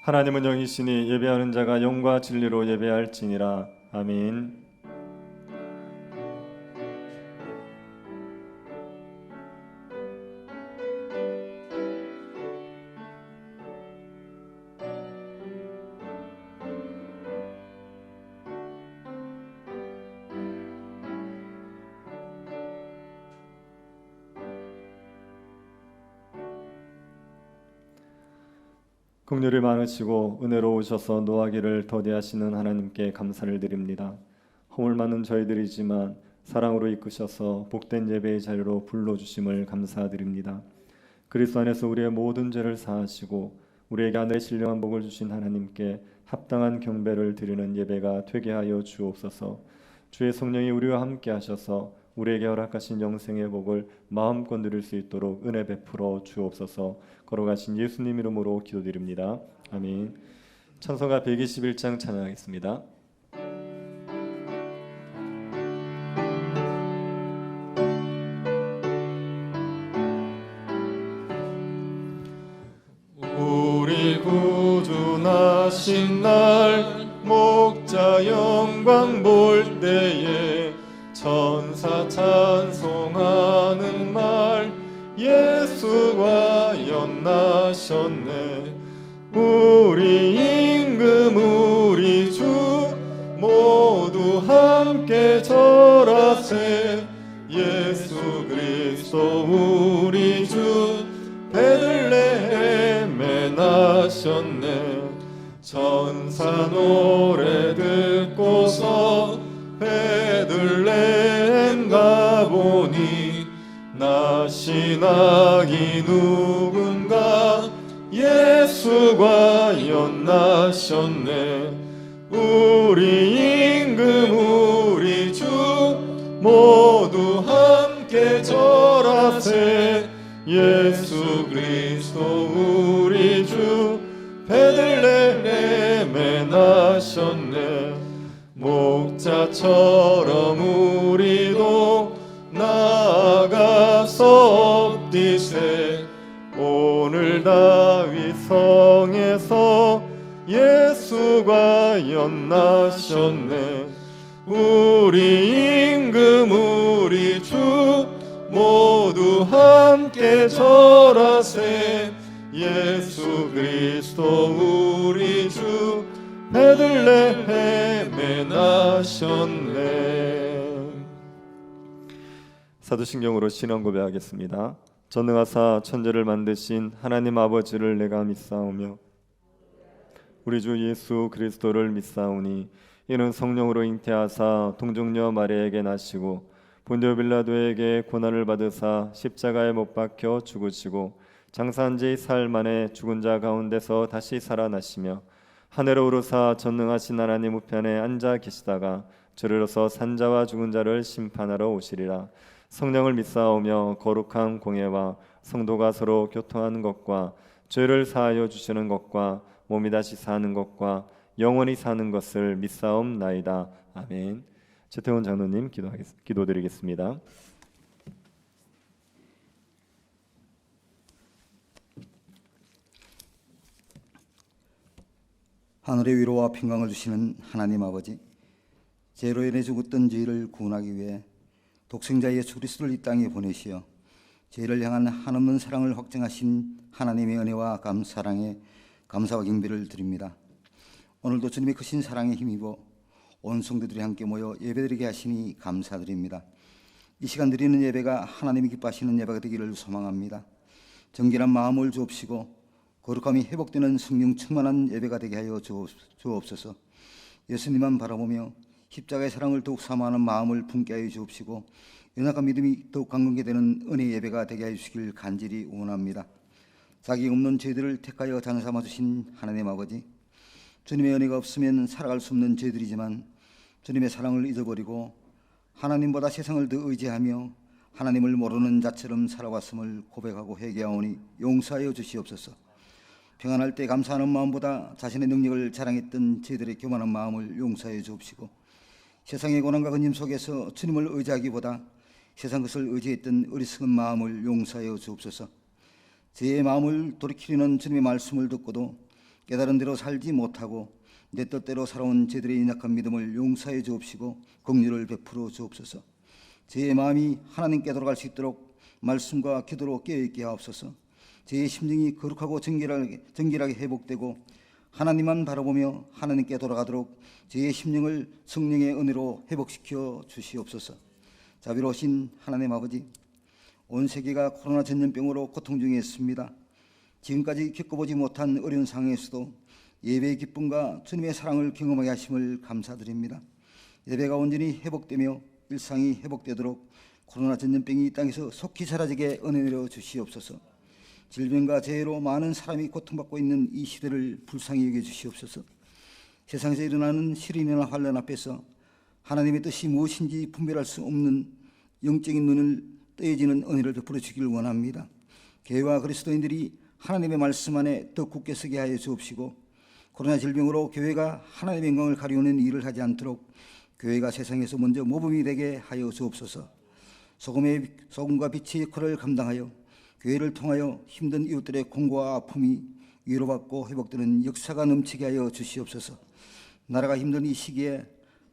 하나님은 영이시니 예배하는 자가 영과 진리로 예배할지니라. 아멘. 긍휼이 많으시고 은혜로우셔서 노하기를 더디하시는 하나님께 감사를 드립니다. 허물 많은 저희들이지만 사랑으로 이끄셔서 복된 예배의 자리로 불러주심을 감사드립니다. 그리스도 안에서 우리의 모든 죄를 사하시고 우리에게 하늘의 신령한 복을 주신 하나님께 합당한 경배를 드리는 예배가 되게 하여 주옵소서. 주의 성령이 우리와 함께 하셔서 우리에게 허락하신 영생의 복을 마음껏 누릴 수 있도록 은혜 베풀어 주옵소서. 걸어가신 예수님 이름으로 기도드립니다. 아멘. 찬송가 121장 찬양하겠습니다. 우리 구주 나신 날 목자 영광 볼 때에 천사 찬송하는 말 예수가 연나셨네. 우리 임금 우리 주 모두 함께 절하세. 예수 그리스도 우리 주 베들레헴에 나셨네. 천사 노래 듣고서 베들레헴 가보니 나신 아기 누군가 예수가 연나셨네. 우리 임금 우리 주 모두 함께 절하세. 예수 그리스도 우리 주 베들레헴에 나셨네. 목자처럼 우리도 나아가서 엎디세. 오늘 다윗 성에서 예수가 연나셨네. 우리 임금 우리 주 모두 함께 절하세. 예수 그리스도 우리 주 베들레헴에 나셨네. 사도신경으로 신앙 고백하겠습니다. 전능하사 천지를 만드신 하나님 아버지를 내가 믿사오며 우리 주 예수 그리스도를 믿사오니 이는 성령으로 잉태하사 동정녀 마리아에게 나시고 본디오 빌라도에게 고난을 받으사 십자가에 못 박혀 죽으시고 장사한 지 사흘 만에 죽은 자 가운데서 다시 살아나시며 하늘에 오르사 전능하신 하나님 우편에 앉아 계시다가 저리로서 산자와 죽은 자를 심판하러 오시리라. 성령을 믿사오며 거룩한 공예와 성도가 서로 교통하는 것과 죄를 사하여 주시는 것과 몸이 다시 사는 것과 영원히 사는 것을 믿사옵나이다. 아멘. 최태원 장로님 기도드리겠습니다. 하늘의 위로와 평강을 주시는 하나님 아버지, 죄로 인해 죽었던 저희를 구원하기 위해 독생자 예수 그리스도를 이 땅에 보내시어 저희를 향한 한없는 사랑을 확증하신 하나님의 은혜와 사랑에 감사와 경배를 드립니다. 오늘도 주님의 크신 사랑에 힘입어 온 성도들이 함께 모여 예배드리게 하시니 감사드립니다. 이 시간 드리는 예배가 하나님이 기뻐하시는 예배가 되기를 소망합니다. 정결한 마음을 주옵시고 거룩함이 회복되는 성령 충만한 예배가 되게 하여 주옵소서. 예수님만 바라보며 십자가의 사랑을 더욱 사모하는 마음을 품게 하여 주옵시고 연약한 믿음이 더욱 강건케 되는 은혜의 예배가 되게 하여 주시길 간절히 원합니다. 자기 없는 저희들을 택하여 자녀 삼아 주신 하나님 아버지, 주님의 은혜가 없으면 살아갈 수 없는 저희들이지만 주님의 사랑을 잊어버리고 하나님보다 세상을 더 의지하며 하나님을 모르는 자처럼 살아왔음을 고백하고 회개하오니 용서하여 주시옵소서. 평안할 때 감사하는 마음보다 자신의 능력을 자랑했던 저희들의 교만한 마음을 용서해 주옵시고 세상의 고난과 근심 속에서 주님을 의지하기보다 세상 것을 의지했던 어리석은 마음을 용서하여 주옵소서. 저의 마음을 돌이키려는 주님의 말씀을 듣고도 깨달은 대로 살지 못하고 내 뜻대로 살아온 저들의 연약한 믿음을 용서해 주옵시고 긍휼을 베풀어 주옵소서. 제 마음이 하나님께 돌아갈 수 있도록 말씀과 기도로 깨어있게 하옵소서. 제 심령이 거룩하고 정결하게 회복되고 하나님만 바라보며 하나님께 돌아가도록 제 심령을 성령의 은혜로 회복시켜 주시옵소서. 자비로우신 하나님 아버지, 온 세계가 코로나 전염병으로 고통 중에 있습니다. 지금까지 겪어보지 못한 어려운 상황에서도 예배의 기쁨과 주님의 사랑을 경험하게 하심을 감사드립니다. 예배가 온전히 회복되며 일상이 회복되도록 코로나 전염병이 이 땅에서 속히 사라지게 은혜 내려 주시옵소서. 질병과 재해로 많은 사람이 고통받고 있는 이 시대를 불쌍히 여겨 주시옵소서. 세상에서 일어나는 시련이나 환난 앞에서 하나님의 뜻이 무엇인지 분별할 수 없는 영적인 눈을 떼어지는 은혜를 베풀어 주기를 원합니다. 교회와 그리스도인들이 하나님의 말씀 안에 더 굳게 서게 하여 주옵시고, 코로나 질병으로 교회가 하나님의 영광을 가리우는 일을 하지 않도록 교회가 세상에서 먼저 모범이 되게 하여 주옵소서. 소금과 빛의 역할을 감당하여 교회를 통하여 힘든 이웃들의 공고와 아픔이 위로받고 회복되는 역사가 넘치게 하여 주시옵소서. 나라가 힘든 이 시기에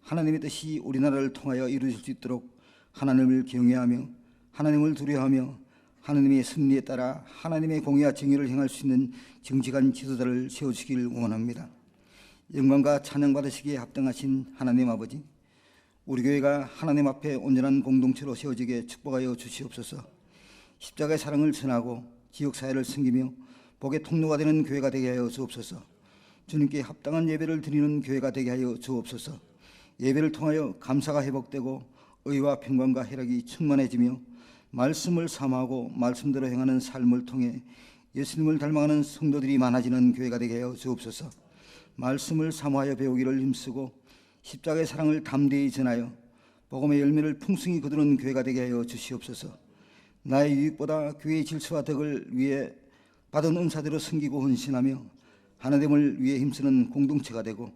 하나님의 뜻이 우리나라를 통하여 이루어질 수 있도록 하나님을 경외하며 하나님을 두려워하며 하나님의 섭리에 따라 하나님의 공의와 정의를 행할 수 있는 정직한 지도자를 세워주시길 원합니다. 영광과 찬양 받으시기에 합당하신 하나님 아버지, 우리 교회가 하나님 앞에 온전한 공동체로 세워지게 축복하여 주시옵소서. 십자가의 사랑을 전하고 지역사회를 섬기며 복의 통로가 되는 교회가 되게 하여 주옵소서. 주님께 합당한 예배를 드리는 교회가 되게 하여 주옵소서. 예배를 통하여 감사가 회복되고 의와 평강과 희락이 충만해지며 말씀을 사모하고 말씀대로 행하는 삶을 통해 예수님을 닮아가는 성도들이 많아지는 교회가 되게 하여 주옵소서. 말씀을 사모하여 배우기를 힘쓰고 십자가의 사랑을 담대히 전하여 복음의 열매를 풍성히 거두는 교회가 되게 하여 주시옵소서. 나의 유익보다 교회의 질서와 덕을 위해 받은 은사대로 섬기고 헌신하며 하나님을 위해 힘쓰는 공동체가 되고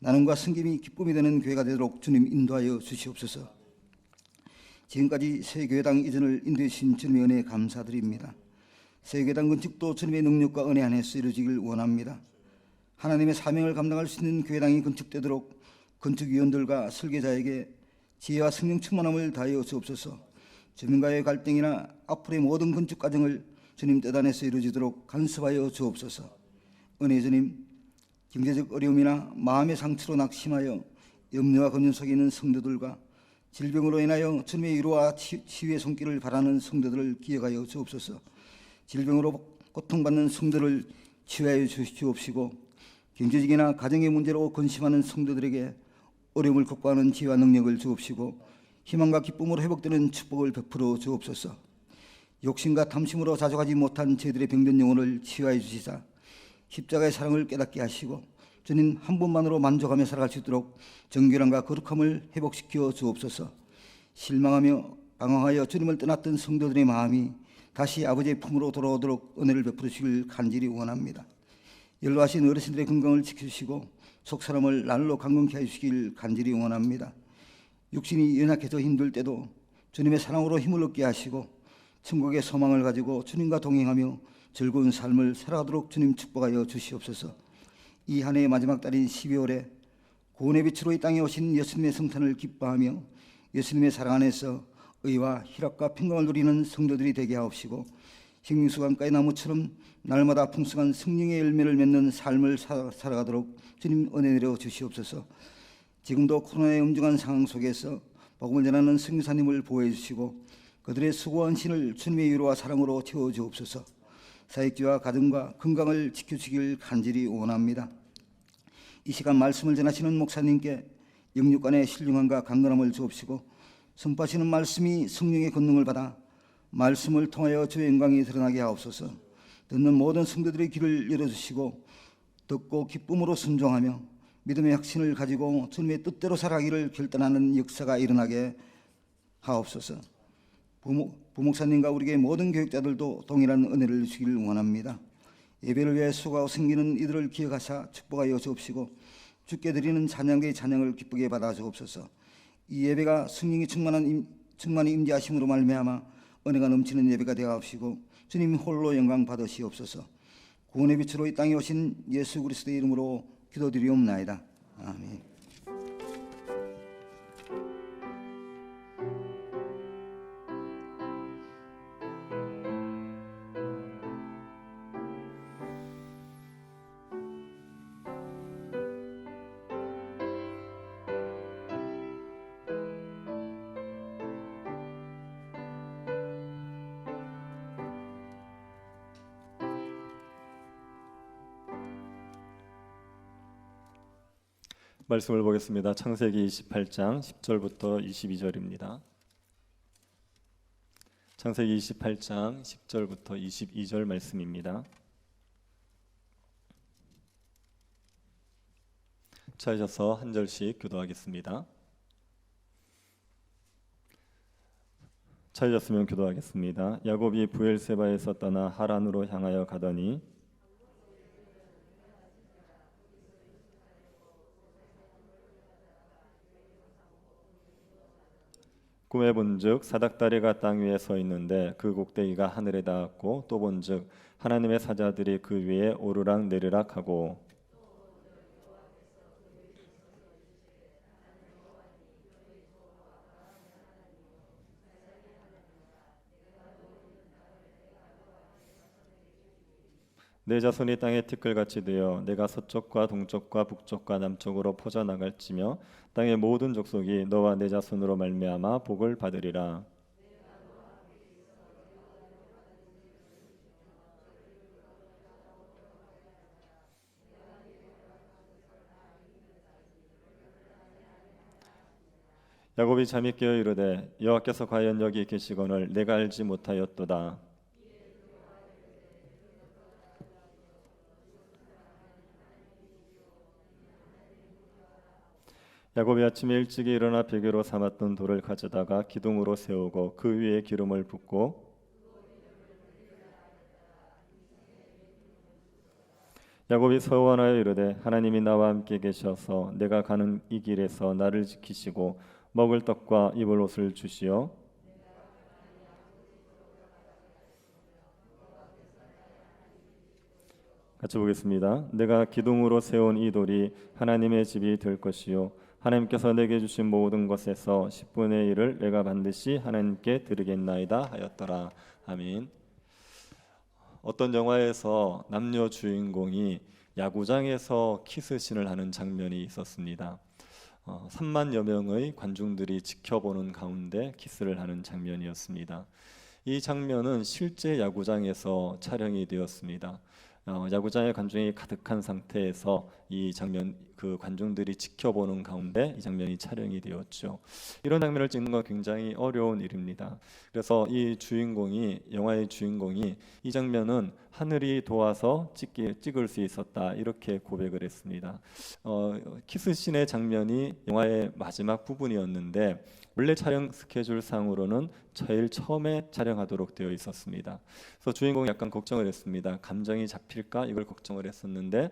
나눔과 섬김이 기쁨이 되는 교회가 되도록 주님 인도하여 주시옵소서. 지금까지 새 교회당 이전을 인도해 주신 주님의 은혜에 감사드립니다. 새 교회당 건축도 주님의 능력과 은혜 안에서 이루어지길 원합니다. 하나님의 사명을 감당할 수 있는 교회당이 건축되도록 건축위원들과 설계자에게 지혜와 성령 충만함을 다하여 주옵소서. 주민과의 갈등이나 앞으로의 모든 건축 과정을 주님 뜻 안에서 이루어지도록 간섭하여 주옵소서. 은혜 주님, 경제적 어려움이나 마음의 상처로 낙심하여 염려와 검연 속에 있는 성도들과 질병으로 인하여 주님의 위로와 치유의 손길을 바라는 성도들을 기억하여 주옵소서. 질병으로 고통받는 성도를 치유하여 주옵시고, 경제적이나 가정의 문제로 근심하는 성도들에게 어려움을 극복하는 지혜와 능력을 주옵시고, 희망과 기쁨으로 회복되는 축복을 베풀어 주옵소서. 욕심과 탐심으로 자족하지 못한 저희들의 병든 영혼을 치유하여 주시사 십자가의 사랑을 깨닫게 하시고 주님 한 분만으로 만족하며 살아갈 수 있도록 정결함과 거룩함을 회복시켜 주옵소서. 실망하며 방황하여 주님을 떠났던 성도들의 마음이 다시 아버지의 품으로 돌아오도록 은혜를 베풀어 주시길 간절히 원합니다. 연로하신 어르신들의 건강을 지켜주시고 속사람을 날로 강건케 해주시길 간절히 원합니다. 육신이 연약해져 힘들 때도 주님의 사랑으로 힘을 얻게 하시고 천국의 소망을 가지고 주님과 동행하며 즐거운 삶을 살아가도록 주님 축복하여 주시옵소서. 이 한 해의 마지막 달인 12월에 구원의 빛으로 이 땅에 오신 예수님의 성탄을 기뻐하며 예수님의 사랑 안에서 의와 희락과 평강을 누리는 성도들이 되게 하옵시고, 생명수강가의 나무처럼 날마다 풍성한 성령의 열매를 맺는 삶을 살아가도록 주님 은혜 내려 주시옵소서. 지금도 코로나의 엄중한 상황 속에서 복음을 전하는 선교사님을 보호해 주시고 그들의 수고한 신을 주님의 위로와 사랑으로 채워 주옵소서. 사역지와 가정과 건강을 지켜주시길 간절히 원합니다. 이 시간 말씀을 전하시는 목사님께 영육간의 신령함과 강건함을 주옵시고 선포하시는 말씀이 성령의 권능을 받아 말씀을 통하여 주의 영광이 드러나게 하옵소서. 듣는 모든 성도들의 귀를 열어주시고 듣고 기쁨으로 순종하며 믿음의 확신을 가지고 주님의 뜻대로 살아가기를 결단하는 역사가 일어나게 하옵소서. 부목사님과 우리 교회 모든 교육자들도 동일한 은혜를 주시기를 원합니다. 예배를 위해 수고하고 섬기는 이들을 기억하사 축복하여 주옵시고 주께 드리는 찬양의 찬양을 기쁘게 받아 주옵소서. 이 예배가 성령이 충만히 임재하심으로 말미암아 은혜가 넘치는 예배가 되어 하옵시고 주님 홀로 영광 받으시옵소서. 구원의 빛으로 이 땅에 오신 예수 그리스도의 이름으로 기도드리옵나이다. 아멘. 말씀을 보겠습니다. 창세기 28장 10절부터 22절입니다. 창세기 28장 10절부터 22절 말씀입니다. 찾으셔서 한 절씩 교도하겠습니다. 찾으셨으면 교도하겠습니다. 야곱이 브엘세바에서 떠나 하란으로 향하여 가더니 꿈에 본즉 사닥다리가 땅 위에 서 있는데 그 꼭대기가 하늘에 닿았고 또 본즉 하나님의 사자들이 그 위에 오르락 내리락 하고 내 자손이 땅에 티끌같이 되어 내가 서쪽과 동쪽과 북쪽과 남쪽으로 퍼져 나갈지며 땅의 모든 족속이 너와 내 자손으로 말미암아 복을 받으리라. 야곱이 잠이 깨어 이르되 여호와께서 과연 여기 계시거늘 내가 알지 못하였도다. 야곱이 아침에 일찍이 일어나 베개로 삼았던 돌을 가져다가 기둥으로 세우고 그 위에 기름을 붓고 야곱이 서원하여 이르되 하나님이 나와 함께 계셔서 내가 가는 이 길에서 나를 지키시고 먹을 떡과 입을 옷을 주시어 같이 보겠습니다. 내가 기둥으로 세운 이 돌이 하나님의 집이 될 것이요 하나님께서 내게 주신 모든 것에서 10분의 1을 내가 반드시 하나님께 드리겠나이다 하였더라. 아멘. 어떤 영화에서 남녀 주인공이 야구장에서 키스신을 하는 장면이 있었습니다. 3만여 명의 관중들이 지켜보는 가운데 키스를 하는 장면이었습니다. 이 장면은 실제 야구장에서 촬영이 되었습니다. 야구장에 관중이 가득한 상태에서 이 장면 그 관중들이 지켜보는 가운데 이 장면이 촬영이 되었죠. 이런 장면을 찍는 건 굉장히 어려운 일입니다. 그래서 이 주인공이 영화의 주인공이 이 장면은 하늘이 도와서 찍을 수 있었다 이렇게 고백을 했습니다. 키스씬의 장면이 영화의 마지막 부분이었는데 원래 촬영 스케줄상으로는 제일 처음에 촬영하도록 되어 있었습니다. 그래서 주인공이 약간 걱정을 했습니다. 감정이 잡힐까 이걸 걱정을 했었는데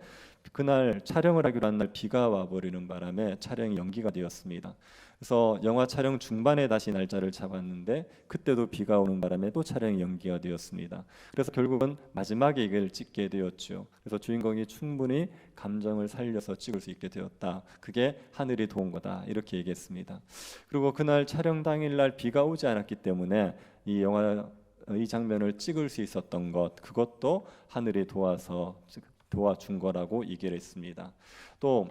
그날 촬영을 하기로 한 날 비가 와버리는 바람에 촬영이 연기가 되었습니다. 그래서 영화 촬영 중반에 다시 날짜를 잡았는데 그때도 비가 오는 바람에 또 촬영이 연기가 되었습니다. 그래서 결국은 마지막에 이걸 찍게 되었죠. 그래서 주인공이 충분히 감정을 살려서 찍을 수 있게 되었다. 그게 하늘이 도운 거다. 이렇게 얘기했습니다. 그리고 그날 촬영 당일날 비가 오지 않았기 때문에 이 장면을 찍을 수 있었던 것 그것도 하늘이 도와준 거라고 얘기를 했습니다. 또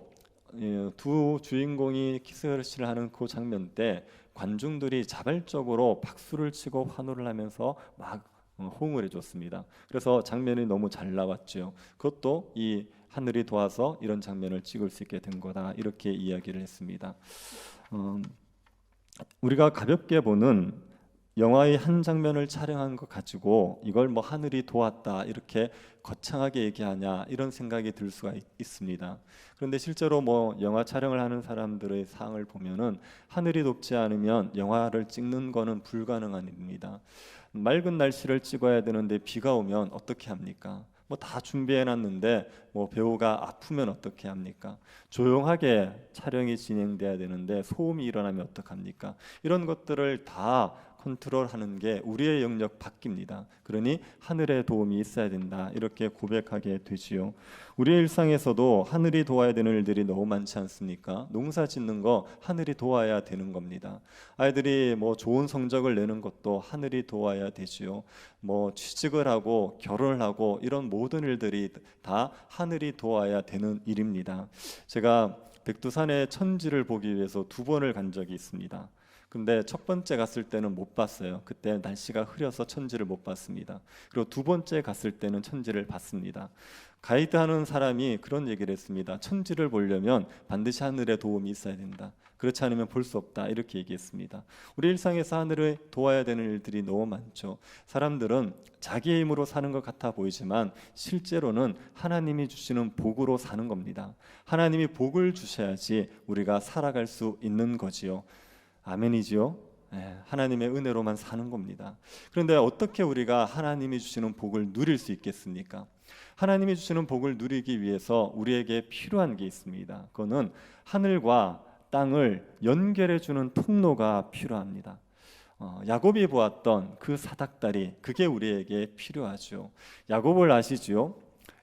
두 주인공이 키스를 하는 그 장면 때 관중들이 자발적으로 박수를 치고 환호를 하면서 막 호응을 해줬습니다. 그래서 장면이 너무 잘 나왔죠. 그것도 이 하늘이 도와서 이런 장면을 찍을 수 있게 된 거다 이렇게 이야기를 했습니다. 우리가 가볍게 보는 영화의 한 장면을 촬영한 것 가지고 이걸 뭐 하늘이 도왔다 이렇게 거창하게 얘기하냐 이런 생각이 들 수가 있습니다. 그런데 실제로 뭐 영화 촬영을 하는 사람들의 상황을 보면은 하늘이 돕지 않으면 영화를 찍는 거는 불가능한 일입니다. 맑은 날씨를 찍어야 되는데 비가 오면 어떻게 합니까? 뭐 다 준비해놨는데 뭐 배우가 아프면 어떻게 합니까? 조용하게 촬영이 진행돼야 되는데 소음이 일어나면 어떡합니까? 이런 것들을 다 컨트롤하는 게 우리의 영역 밖입니다. 그러니 하늘의 도움이 있어야 된다, 이렇게 고백하게 되지요. 우리의 일상에서도 하늘이 도와야 되는 일들이 너무 많지 않습니까? 농사 짓는 거 하늘이 도와야 되는 겁니다. 아이들이 뭐 좋은 성적을 내는 것도 하늘이 도와야 되지요. 뭐 취직을 하고 결혼을 하고 이런 모든 일들이 다 하늘이 도와야 되는 일입니다. 제가 백두산의 천지를 보기 위해서 2번을 간 적이 있습니다. 근데 첫 번째 갔을 때는 못 봤어요. 그때 날씨가 흐려서 천지를 못 봤습니다. 그리고 2번째 갔을 때는 천지를 봤습니다. 가이드하는 사람이 그런 얘기를 했습니다. 천지를 보려면 반드시 하늘의 도움이 있어야 된다. 그렇지 않으면 볼 수 없다, 이렇게 얘기했습니다. 우리 일상에서 하늘을 도와야 되는 일들이 너무 많죠. 사람들은 자기의 힘으로 사는 것 같아 보이지만 실제로는 하나님이 주시는 복으로 사는 겁니다. 하나님이 복을 주셔야지 우리가 살아갈 수 있는 거지요. 아멘이지요. 하나님의 은혜로만 사는 겁니다. 그런데 어떻게 우리가 하나님이 주시는 복을 누릴 수 있겠습니까? 하나님이 주시는 복을 누리기 위해서 우리에게 필요한 게 있습니다. 그거는 하늘과 땅을 연결해 주는 통로가 필요합니다. 야곱이 보았던 그 사닥다리, 그게 우리에게 필요하죠. 야곱을 아시지요?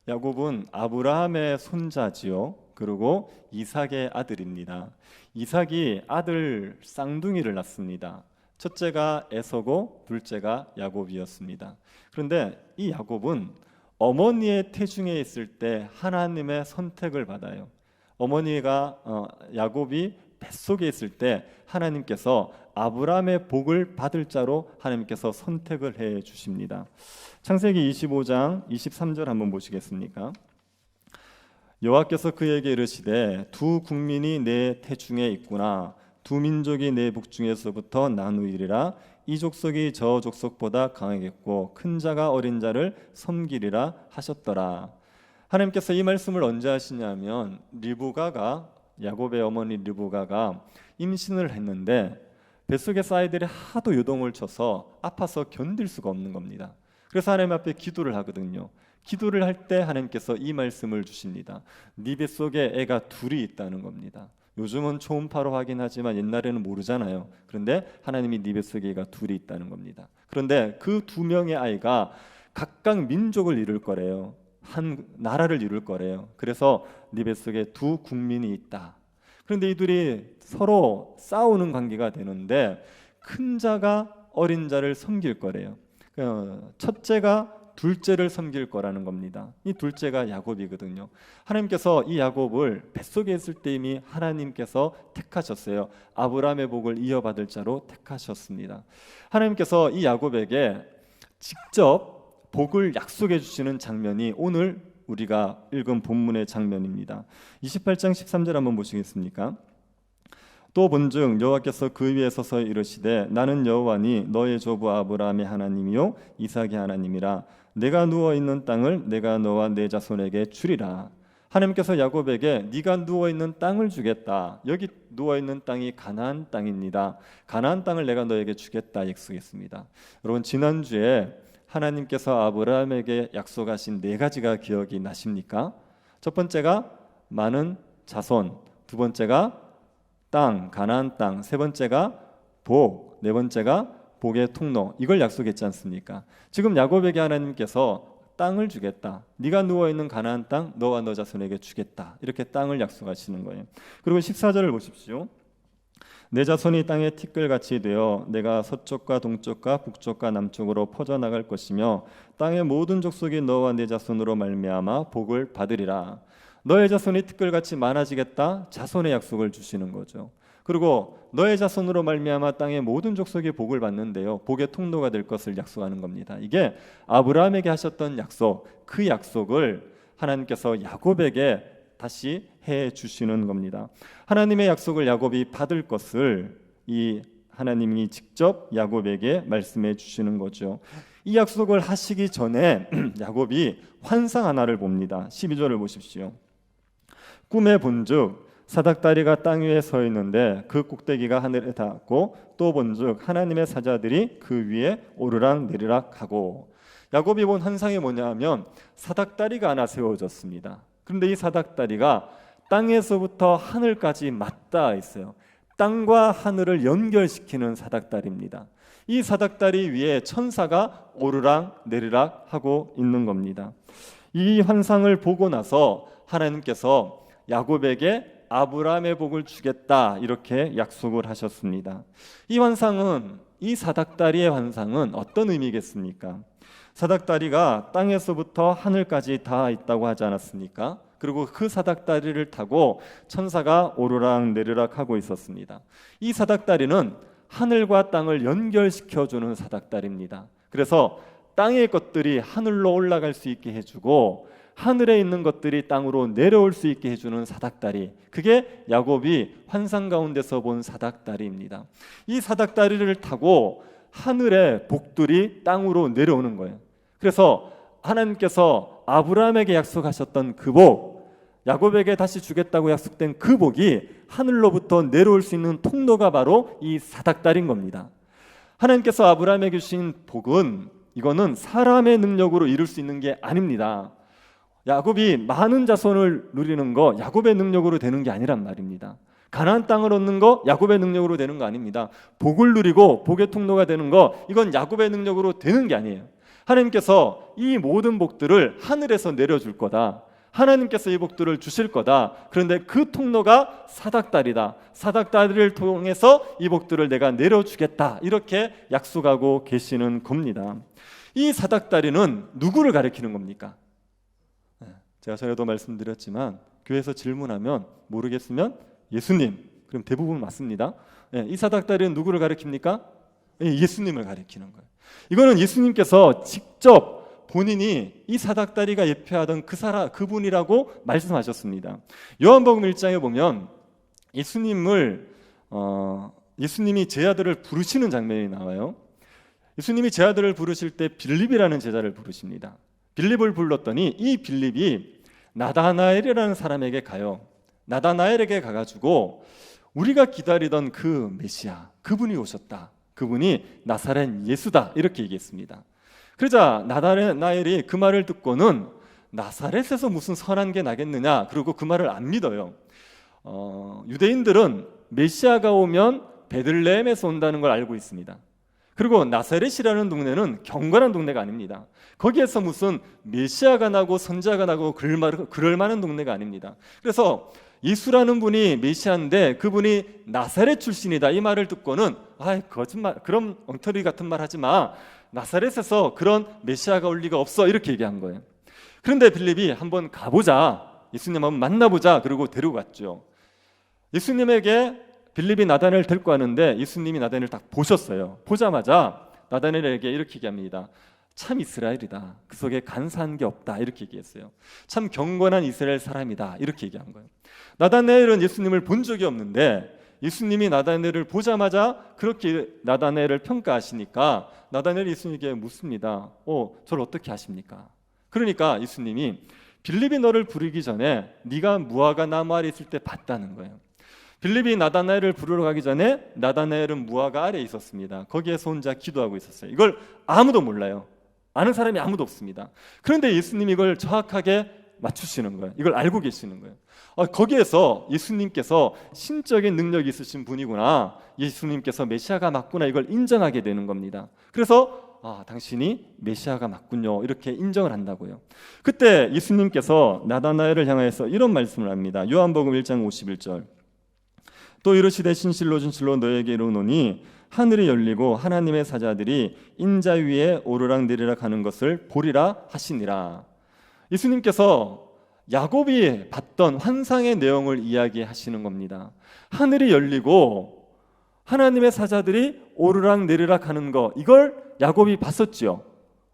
야곱은 아브라함의 손자지요. 그리고 이삭의 아들입니다. 이삭이 아들 쌍둥이를 낳습니다. 첫째가 에서고 둘째가 야곱이었습니다. 그런데 이 야곱은 어머니의 태중에 있을 때 하나님의 선택을 받아요. 어머니가 야곱이 뱃속에 있을 때 하나님께서 아브라함의 복을 받을 자로 하나님께서 선택을 해 주십니다. 창세기 25장 23절 한번 보시겠습니까? 여호와께서 그에게 이르시되 두 국민이 내 태중에 있구나. 두 민족이 내 북중에서부터 나누이리라. 이 족속이 저 족속보다 강하겠고 큰 자가 어린 자를 섬기리라 하셨더라. 하나님께서 이 말씀을 언제 하시냐면 리브가가, 야곱의 어머니 리브가가 임신을 했는데 뱃속에서 아이들이 하도 요동을 쳐서 아파서 견딜 수가 없는 겁니다. 그래서 하나님 앞에 기도를 하거든요. 기도를 할 때 하나님께서 이 말씀을 주십니다. 네 뱃속에 애가 둘이 있다는 겁니다. 요즘은 초음파로 확인하지만 옛날에는 모르잖아요. 그런데 하나님이 네 뱃속에 애가 둘이 있다는 겁니다. 그런데 그 2명의 아이가 각각 민족을 이룰 거래요. 한 나라를 이룰 거래요. 그래서 네 뱃속에 두 국민이 있다. 그런데 이들이 서로 싸우는 관계가 되는데 큰 자가 어린 자를 섬길 거래요. 첫째가 둘째를 섬길 거라는 겁니다. 이 둘째가 야곱이거든요. 하나님께서 이 야곱을 뱃속에 있을 때 이미 하나님께서 택하셨어요. 아브라함의 복을 이어받을 자로 택하셨습니다. 하나님께서 이 야곱에게 직접 복을 약속해 주시는 장면이 오늘 우리가 읽은 본문의 장면입니다. 28장 13절 한번 보시겠습니까? 또 본즉 여호와께서 그 위에 서서 이르시되 나는 여호와니 너의 조부 아브라함의 하나님이요 이삭의 하나님이라. 내가 누워 있는 땅을 내가 너와 내 자손에게 주리라. 하나님께서 야곱에게 네가 누워 있는 땅을 주겠다. 여기 누워 있는 땅이 가나안 땅입니다. 가나안 땅을 내가 너에게 주겠다 약속했습니다. 여러분, 지난주에 하나님께서 아브라함에게 약속하신 4가지가 기억이 나십니까? 첫 번째가 많은 자손, 두 번째가 땅, 가나안 땅, 세 번째가 복, 네 번째가 복의 통로. 이걸 약속했지 않습니까? 지금 야곱에게 하나님께서 땅을 주겠다. 네가 누워있는 가나안 땅 너와 너 자손에게 주겠다. 이렇게 땅을 약속하시는 거예요. 그리고 14절을 보십시오. 내 자손이 땅의 티끌같이 되어 내가 서쪽과 동쪽과 북쪽과 남쪽으로 퍼져나갈 것이며 땅의 모든 족속이 너와 내 자손으로 말미암아 복을 받으리라. 너의 자손이 티끌같이 많아지겠다. 자손의 약속을 주시는 거죠. 그리고 너의 자손으로 말미암아 땅의 모든 족속이 복을 받는데요. 복의 통로가 될 것을 약속하는 겁니다. 이게 아브라함에게 하셨던 약속, 그 약속을 하나님께서 야곱에게 다시 해 주시는 겁니다. 하나님의 약속을 야곱이 받을 것을 이 하나님이 직접 야곱에게 말씀해 주시는 거죠. 이 약속을 하시기 전에 야곱이 환상 하나를 봅니다. 12절을 보십시오. 꿈에 본즉 사닥다리가 땅 위에 서 있는데 그 꼭대기가 하늘에 닿았고 또 본즉 하나님의 사자들이 그 위에 오르락 내리락 하고. 야곱이 본 환상이 뭐냐면 사닥다리가 하나 세워졌습니다. 그런데 이 사닥다리가 땅에서부터 하늘까지 맞닿아 있어요. 땅과 하늘을 연결시키는 사닥다리입니다. 이 사닥다리 위에 천사가 오르락 내리락 하고 있는 겁니다. 이 환상을 보고 나서 하나님께서 야곱에게 아브라함의 복을 주겠다 이렇게 약속을 하셨습니다. 이 사닥다리의 환상은 어떤 의미겠습니까? 사닥다리가 땅에서부터 하늘까지 닿아 있다고 하지 않았습니까? 그리고 그 사닥다리를 타고 천사가 오르락 내리락 하고 있었습니다. 이 사닥다리는 하늘과 땅을 연결시켜주는 사닥다리입니다. 그래서 땅의 것들이 하늘로 올라갈 수 있게 해주고 하늘에 있는 것들이 땅으로 내려올 수 있게 해주는 사닥다리, 그게 야곱이 환상 가운데서 본 사닥다리입니다. 이 사닥다리를 타고 하늘의 복들이 땅으로 내려오는 거예요. 그래서 하나님께서 아브라함에게 약속하셨던 그 복, 야곱에게 다시 주겠다고 약속된 그 복이 하늘로부터 내려올 수 있는 통로가 바로 이 사닥다리인 겁니다. 하나님께서 아브라함에게 주신 복은 이거는 사람의 능력으로 이룰 수 있는 게 아닙니다. 야곱이 많은 자손을 누리는 거 야곱의 능력으로 되는 게 아니란 말입니다. 가나안 땅을 얻는 거 야곱의 능력으로 되는 거 아닙니다. 복을 누리고 복의 통로가 되는 거 이건 야곱의 능력으로 되는 게 아니에요. 하나님께서 이 모든 복들을 하늘에서 내려줄 거다. 하나님께서 이 복들을 주실 거다. 그런데 그 통로가 사닥다리다. 사닥다리를 통해서 이 복들을 내가 내려주겠다. 이렇게 약속하고 계시는 겁니다. 이 사닥다리는 누구를 가리키는 겁니까? 제가 전에도 말씀드렸지만 교회에서 질문하면 모르겠으면 예수님, 그럼 대부분 맞습니다. 이 사닥다리는 누구를 가리킵니까? 예수님을 가리키는 거예요. 이거는 예수님께서 직접 본인이 이 사닥다리가 예표하던 그분이라고 말씀하셨습니다. 요한복음 1장에 보면 예수님이 제 아들을 부르시는 장면이 나와요. 예수님이 제 아들을 부르실 때 빌립이라는 제자를 부르십니다. 빌립을 불렀더니 이 빌립이 나다나엘이라는 사람에게 가요. 나다나엘에게 가가지고 우리가 기다리던 그 메시아, 그분이 오셨다. 그분이 나사렛 예수다. 이렇게 얘기했습니다. 그러자 나다나엘이 그 말을 듣고는 나사렛에서 무슨 선한 게 나겠느냐, 그리고 그 말을 안 믿어요. 유대인들은 메시아가 오면 베들레헴에서 온다는 걸 알고 있습니다. 그리고 나사렛이라는 동네는 경건한 동네가 아닙니다. 거기에서 무슨 메시아가 나고 선자가 나고 그럴 만한 동네가 아닙니다. 그래서 예수라는 분이 메시아인데 그분이 나사렛 출신이다 이 말을 듣고는 거짓말, 그런 엉터리 같은 말 하지 마. 나사렛에서 그런 메시아가 올 리가 없어 이렇게 얘기한 거예요. 그런데 빌립이 한번 가보자, 예수님 한번 만나보자, 그리고 데려갔죠. 예수님에게 빌립이 나다나엘을 데리고 가는데 예수님이 나다나엘을 딱 보셨어요. 보자마자 나다나엘에게 이렇게 얘기합니다. 참 이스라엘이다. 그 속에 간사한 게 없다. 이렇게 얘기했어요. 참 경건한 이스라엘 사람이다. 이렇게 얘기한 거예요. 나다나엘은 예수님을 본 적이 없는데 예수님이 나다나엘을 보자마자 그렇게 나다나엘을 평가하시니까 나다나엘이 예수님에게 묻습니다. 저를 어떻게 아십니까? 그러니까 예수님이 빌립이 너를 부르기 전에 네가 무화과 나무 아래 있을 때 봤다는 거예요. 빌립이 나다나엘을 부르러 가기 전에 나다나엘은 무화과 아래에 있었습니다. 거기에서 혼자 기도하고 있었어요. 이걸 아무도 몰라요. 아는 사람이 아무도 없습니다. 그런데 예수님이 이걸 정확하게 맞추시는 거예요. 이걸 알고 계시는 거예요. 거기에서 예수님께서 신적인 능력이 있으신 분이구나, 예수님께서 메시아가 맞구나, 이걸 인정하게 되는 겁니다. 그래서 당신이 메시아가 맞군요, 이렇게 인정을 한다고요. 그때 예수님께서 나다나엘을 향하여서 이런 말씀을 합니다. 요한복음 1장 51절. 또 이르시되 진실로 진실로 너에게 이르노니 하늘이 열리고 하나님의 사자들이 인자 위에 오르락 내리락 하는 것을 보리라 하시니라. 예수님께서 야곱이 봤던 환상의 내용을 이야기하시는 겁니다. 하늘이 열리고 하나님의 사자들이 오르락 내리락 하는 거, 이걸 야곱이 봤었지요.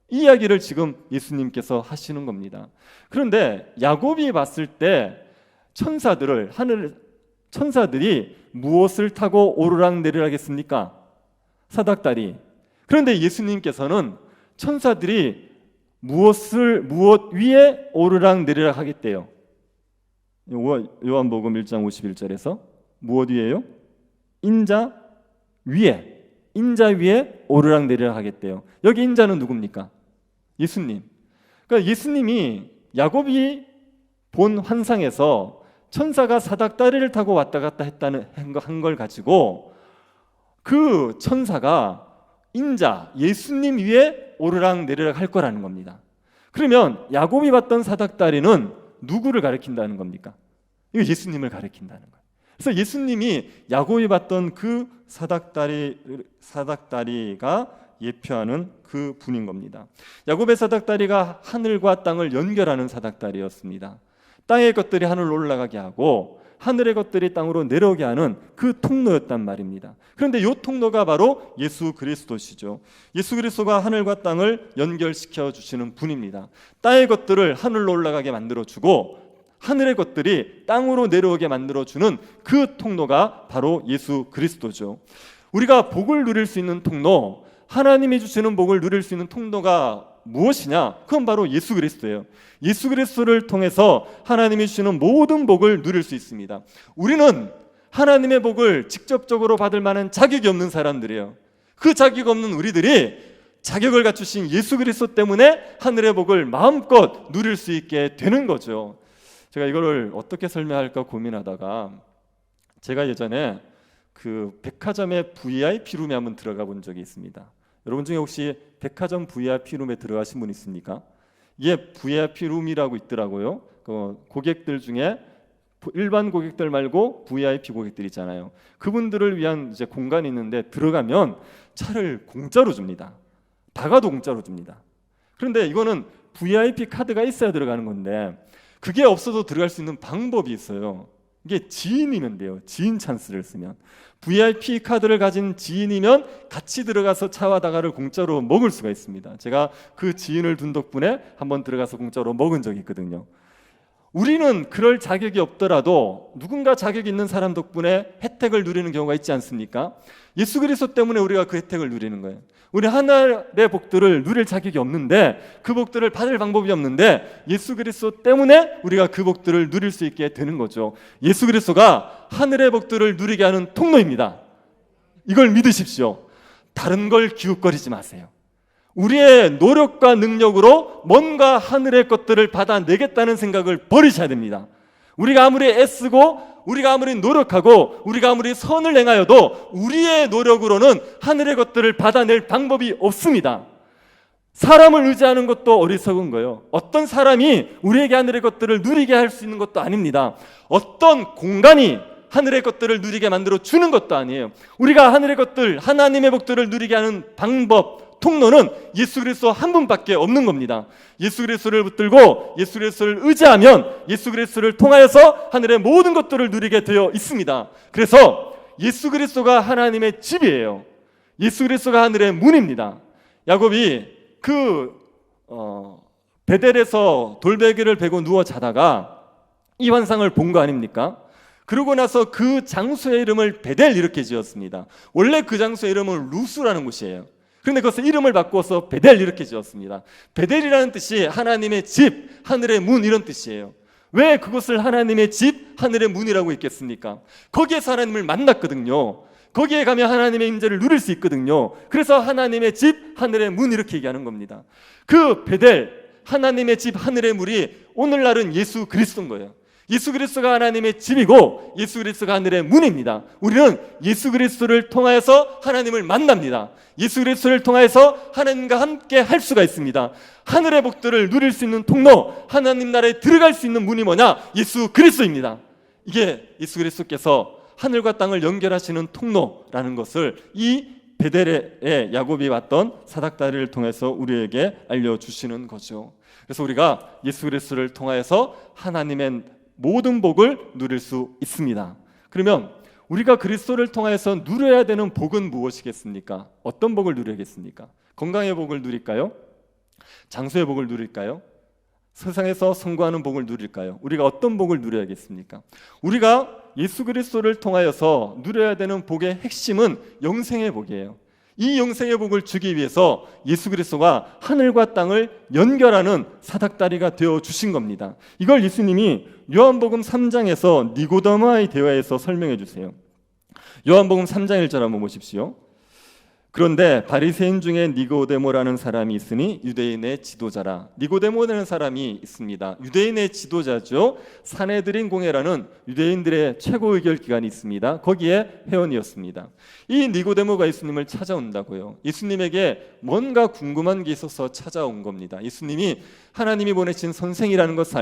이 이야기를 지금 예수님께서 하시는 겁니다. 그런데 야곱이 봤을 때 천사들이 무엇을 타고 오르락 내리락 했습니까? 사닥다리. 그런데 예수님께서는 천사들이 무엇 위에 오르락 내리락 하겠대요? 요한복음 1장 51절에서 무엇 위에요? 인자 위에 오르락 내리락 하겠대요. 여기 인자는 누굽니까? 예수님. 그러니까 예수님이 야곱이 본 환상에서 천사가 사닥다리를 타고 왔다 갔다 했다는 한 걸 가지고 그 천사가 인자 예수님 위에 오르락 내리락 할 거라는 겁니다. 그러면 야곱이 봤던 사닥다리는 누구를 가리킨다는 겁니까? 이거 예수님을 가리킨다는 거예요. 그래서 예수님이 야곱이 봤던 그 사닥다리가 예표하는 그 분인 겁니다. 야곱의 사닥다리가 하늘과 땅을 연결하는 사닥다리였습니다. 땅의 것들이 하늘로 올라가게 하고 하늘의 것들이 땅으로 내려오게 하는 그 통로였단 말입니다. 그런데 이 통로가 바로 예수 그리스도시죠. 예수 그리스도가 하늘과 땅을 연결시켜 주시는 분입니다. 땅의 것들을 하늘로 올라가게 만들어주고 하늘의 것들이 땅으로 내려오게 만들어주는 그 통로가 바로 예수 그리스도죠. 우리가 복을 누릴 수 있는 통로, 하나님이 주시는 복을 누릴 수 있는 통로가 무엇이냐? 그건 바로 예수 그리스도예요. 예수 그리스도를 통해서 하나님이 주시는 모든 복을 누릴 수 있습니다. 우리는 하나님의 복을 직접적으로 받을 만한 자격이 없는 사람들이에요. 그 자격 없는 우리들이 자격을 갖추신 예수 그리스도 때문에 하늘의 복을 마음껏 누릴 수 있게 되는 거죠. 제가 이거를 어떻게 설명할까 고민하다가 제가 예전에 그 백화점의 VIP룸에 한번 들어가 본 적이 있습니다. 여러분 중에 혹시 백화점 VIP룸에 들어가신 분 있습니까? 이게 VIP룸이라고 있더라고요. 그 고객들 중에 일반 고객들 말고 VIP 고객들 있잖아요. 그분들을 위한 이제 공간이 있는데 들어가면 차를 공짜로 줍니다. 다가도 공짜로 줍니다. 그런데 이거는 VIP 카드가 있어야 들어가는 건데 그게 없어도 들어갈 수 있는 방법이 있어요. 이게 지인이면 돼요. 지인 찬스를 쓰면. VIP 카드를 가진 지인이면 같이 들어가서 차와 다가를 공짜로 먹을 수가 있습니다. 제가 그 지인을 둔 덕분에 한번 들어가서 공짜로 먹은 적이 있거든요. 우리는 그럴 자격이 없더라도 누군가 자격이 있는 사람 덕분에 혜택을 누리는 경우가 있지 않습니까? 예수 그리스도 때문에 우리가 그 혜택을 누리는 거예요. 우리 하늘의 복들을 누릴 자격이 없는데 그 복들을 받을 방법이 없는데 예수 그리스도 때문에 우리가 그 복들을 누릴 수 있게 되는 거죠. 예수 그리스도가 하늘의 복들을 누리게 하는 통로입니다. 이걸 믿으십시오. 다른 걸 기웃거리지 마세요. 우리의 노력과 능력으로 뭔가 하늘의 것들을 받아내겠다는 생각을 버리셔야 됩니다. 우리가 아무리 애쓰고 우리가 아무리 노력하고 우리가 아무리 선을 행하여도 우리의 노력으로는 하늘의 것들을 받아낼 방법이 없습니다. 사람을 의지하는 것도 어리석은 거예요. 어떤 사람이 우리에게 하늘의 것들을 누리게 할 수 있는 것도 아닙니다. 어떤 공간이 하늘의 것들을 누리게 만들어 주는 것도 아니에요. 우리가 하늘의 것들, 하나님의 복들을 누리게 하는 방법, 통로는 예수 그리스도 한 분밖에 없는 겁니다. 예수 그리스도를 붙들고 예수 그리스도를 의지하면 예수 그리스도를 통하여서 하늘의 모든 것들을 누리게 되어 있습니다. 그래서 예수 그리스도가 하나님의 집이에요. 예수 그리스도가 하늘의 문입니다. 야곱이 베델에서 돌베개를 베고 누워 자다가 이 환상을 본 거 아닙니까? 그러고 나서 그 장소의 이름을 베델 이렇게 지었습니다. 원래 그 장소의 이름은 루스라는 곳이에요. 그런데 그것을 이름을 바꿔서 베델 이렇게 지었습니다. 베델이라는 뜻이 하나님의 집, 하늘의 문 이런 뜻이에요. 왜 그것을 하나님의 집, 하늘의 문이라고 했겠습니까? 거기에서 하나님을 만났거든요. 거기에 가면 하나님의 임재를 누릴 수 있거든요. 그래서 하나님의 집, 하늘의 문 이렇게 얘기하는 겁니다. 그 베델, 하나님의 집, 하늘의 문이 오늘날은 예수 그리스도인 거예요. 예수 그리스도가 하나님의 집이고 예수 그리스도가 하늘의 문입니다. 우리는 예수 그리스도를 통하여서 하나님을 만납니다. 예수 그리스도를 통하여서 하나님과 함께 할 수가 있습니다. 하늘의 복들을 누릴 수 있는 통로, 하나님 나라에 들어갈 수 있는 문이 뭐냐? 예수 그리스도입니다. 이게 예수 그리스도께서 하늘과 땅을 연결하시는 통로라는 것을 이 베델의 야곱이 왔던 사닥다리를 통해서 우리에게 알려주시는 거죠. 그래서 우리가 예수 그리스도를 통하여서 하나님의 모든 복을 누릴 수 있습니다. 그러면 우리가 그리스도를 통해서 누려야 되는 복은 무엇이겠습니까? 어떤 복을 누려야겠습니까? 건강의 복을 누릴까요? 장수의 복을 누릴까요? 세상에서 성공하는 복을 누릴까요? 우리가 어떤 복을 누려야겠습니까? 우리가 예수 그리스도를 통하여서 누려야 되는 복의 핵심은 영생의 복이에요. 이 영생의 복을 주기 위해서 예수 그리스도가 하늘과 땅을 연결하는 사닥다리가 되어 주신 겁니다. 이걸 예수님이 요한복음 3장에서 니고데모와의 대화에서 설명해 주세요. 요한복음 3장 1절 한번 보십시오. 그런데 바리새인 중에 니고데모라는 사람이 있으니 유대인의 지도자라. 니고데모라는 사람이 있습니다. 유대인의 지도자죠. 산헤드린 공회라는 유대인들의 최고 의결 기관이 있습니다. 거기에 회원이었습니다. 이 니고데모가 예수님을 찾아온다고요. 예수님에게 뭔가 궁금한 게 있어서 찾아온 겁니다. 예수님이 하나님이 보내신 선생이라는 것을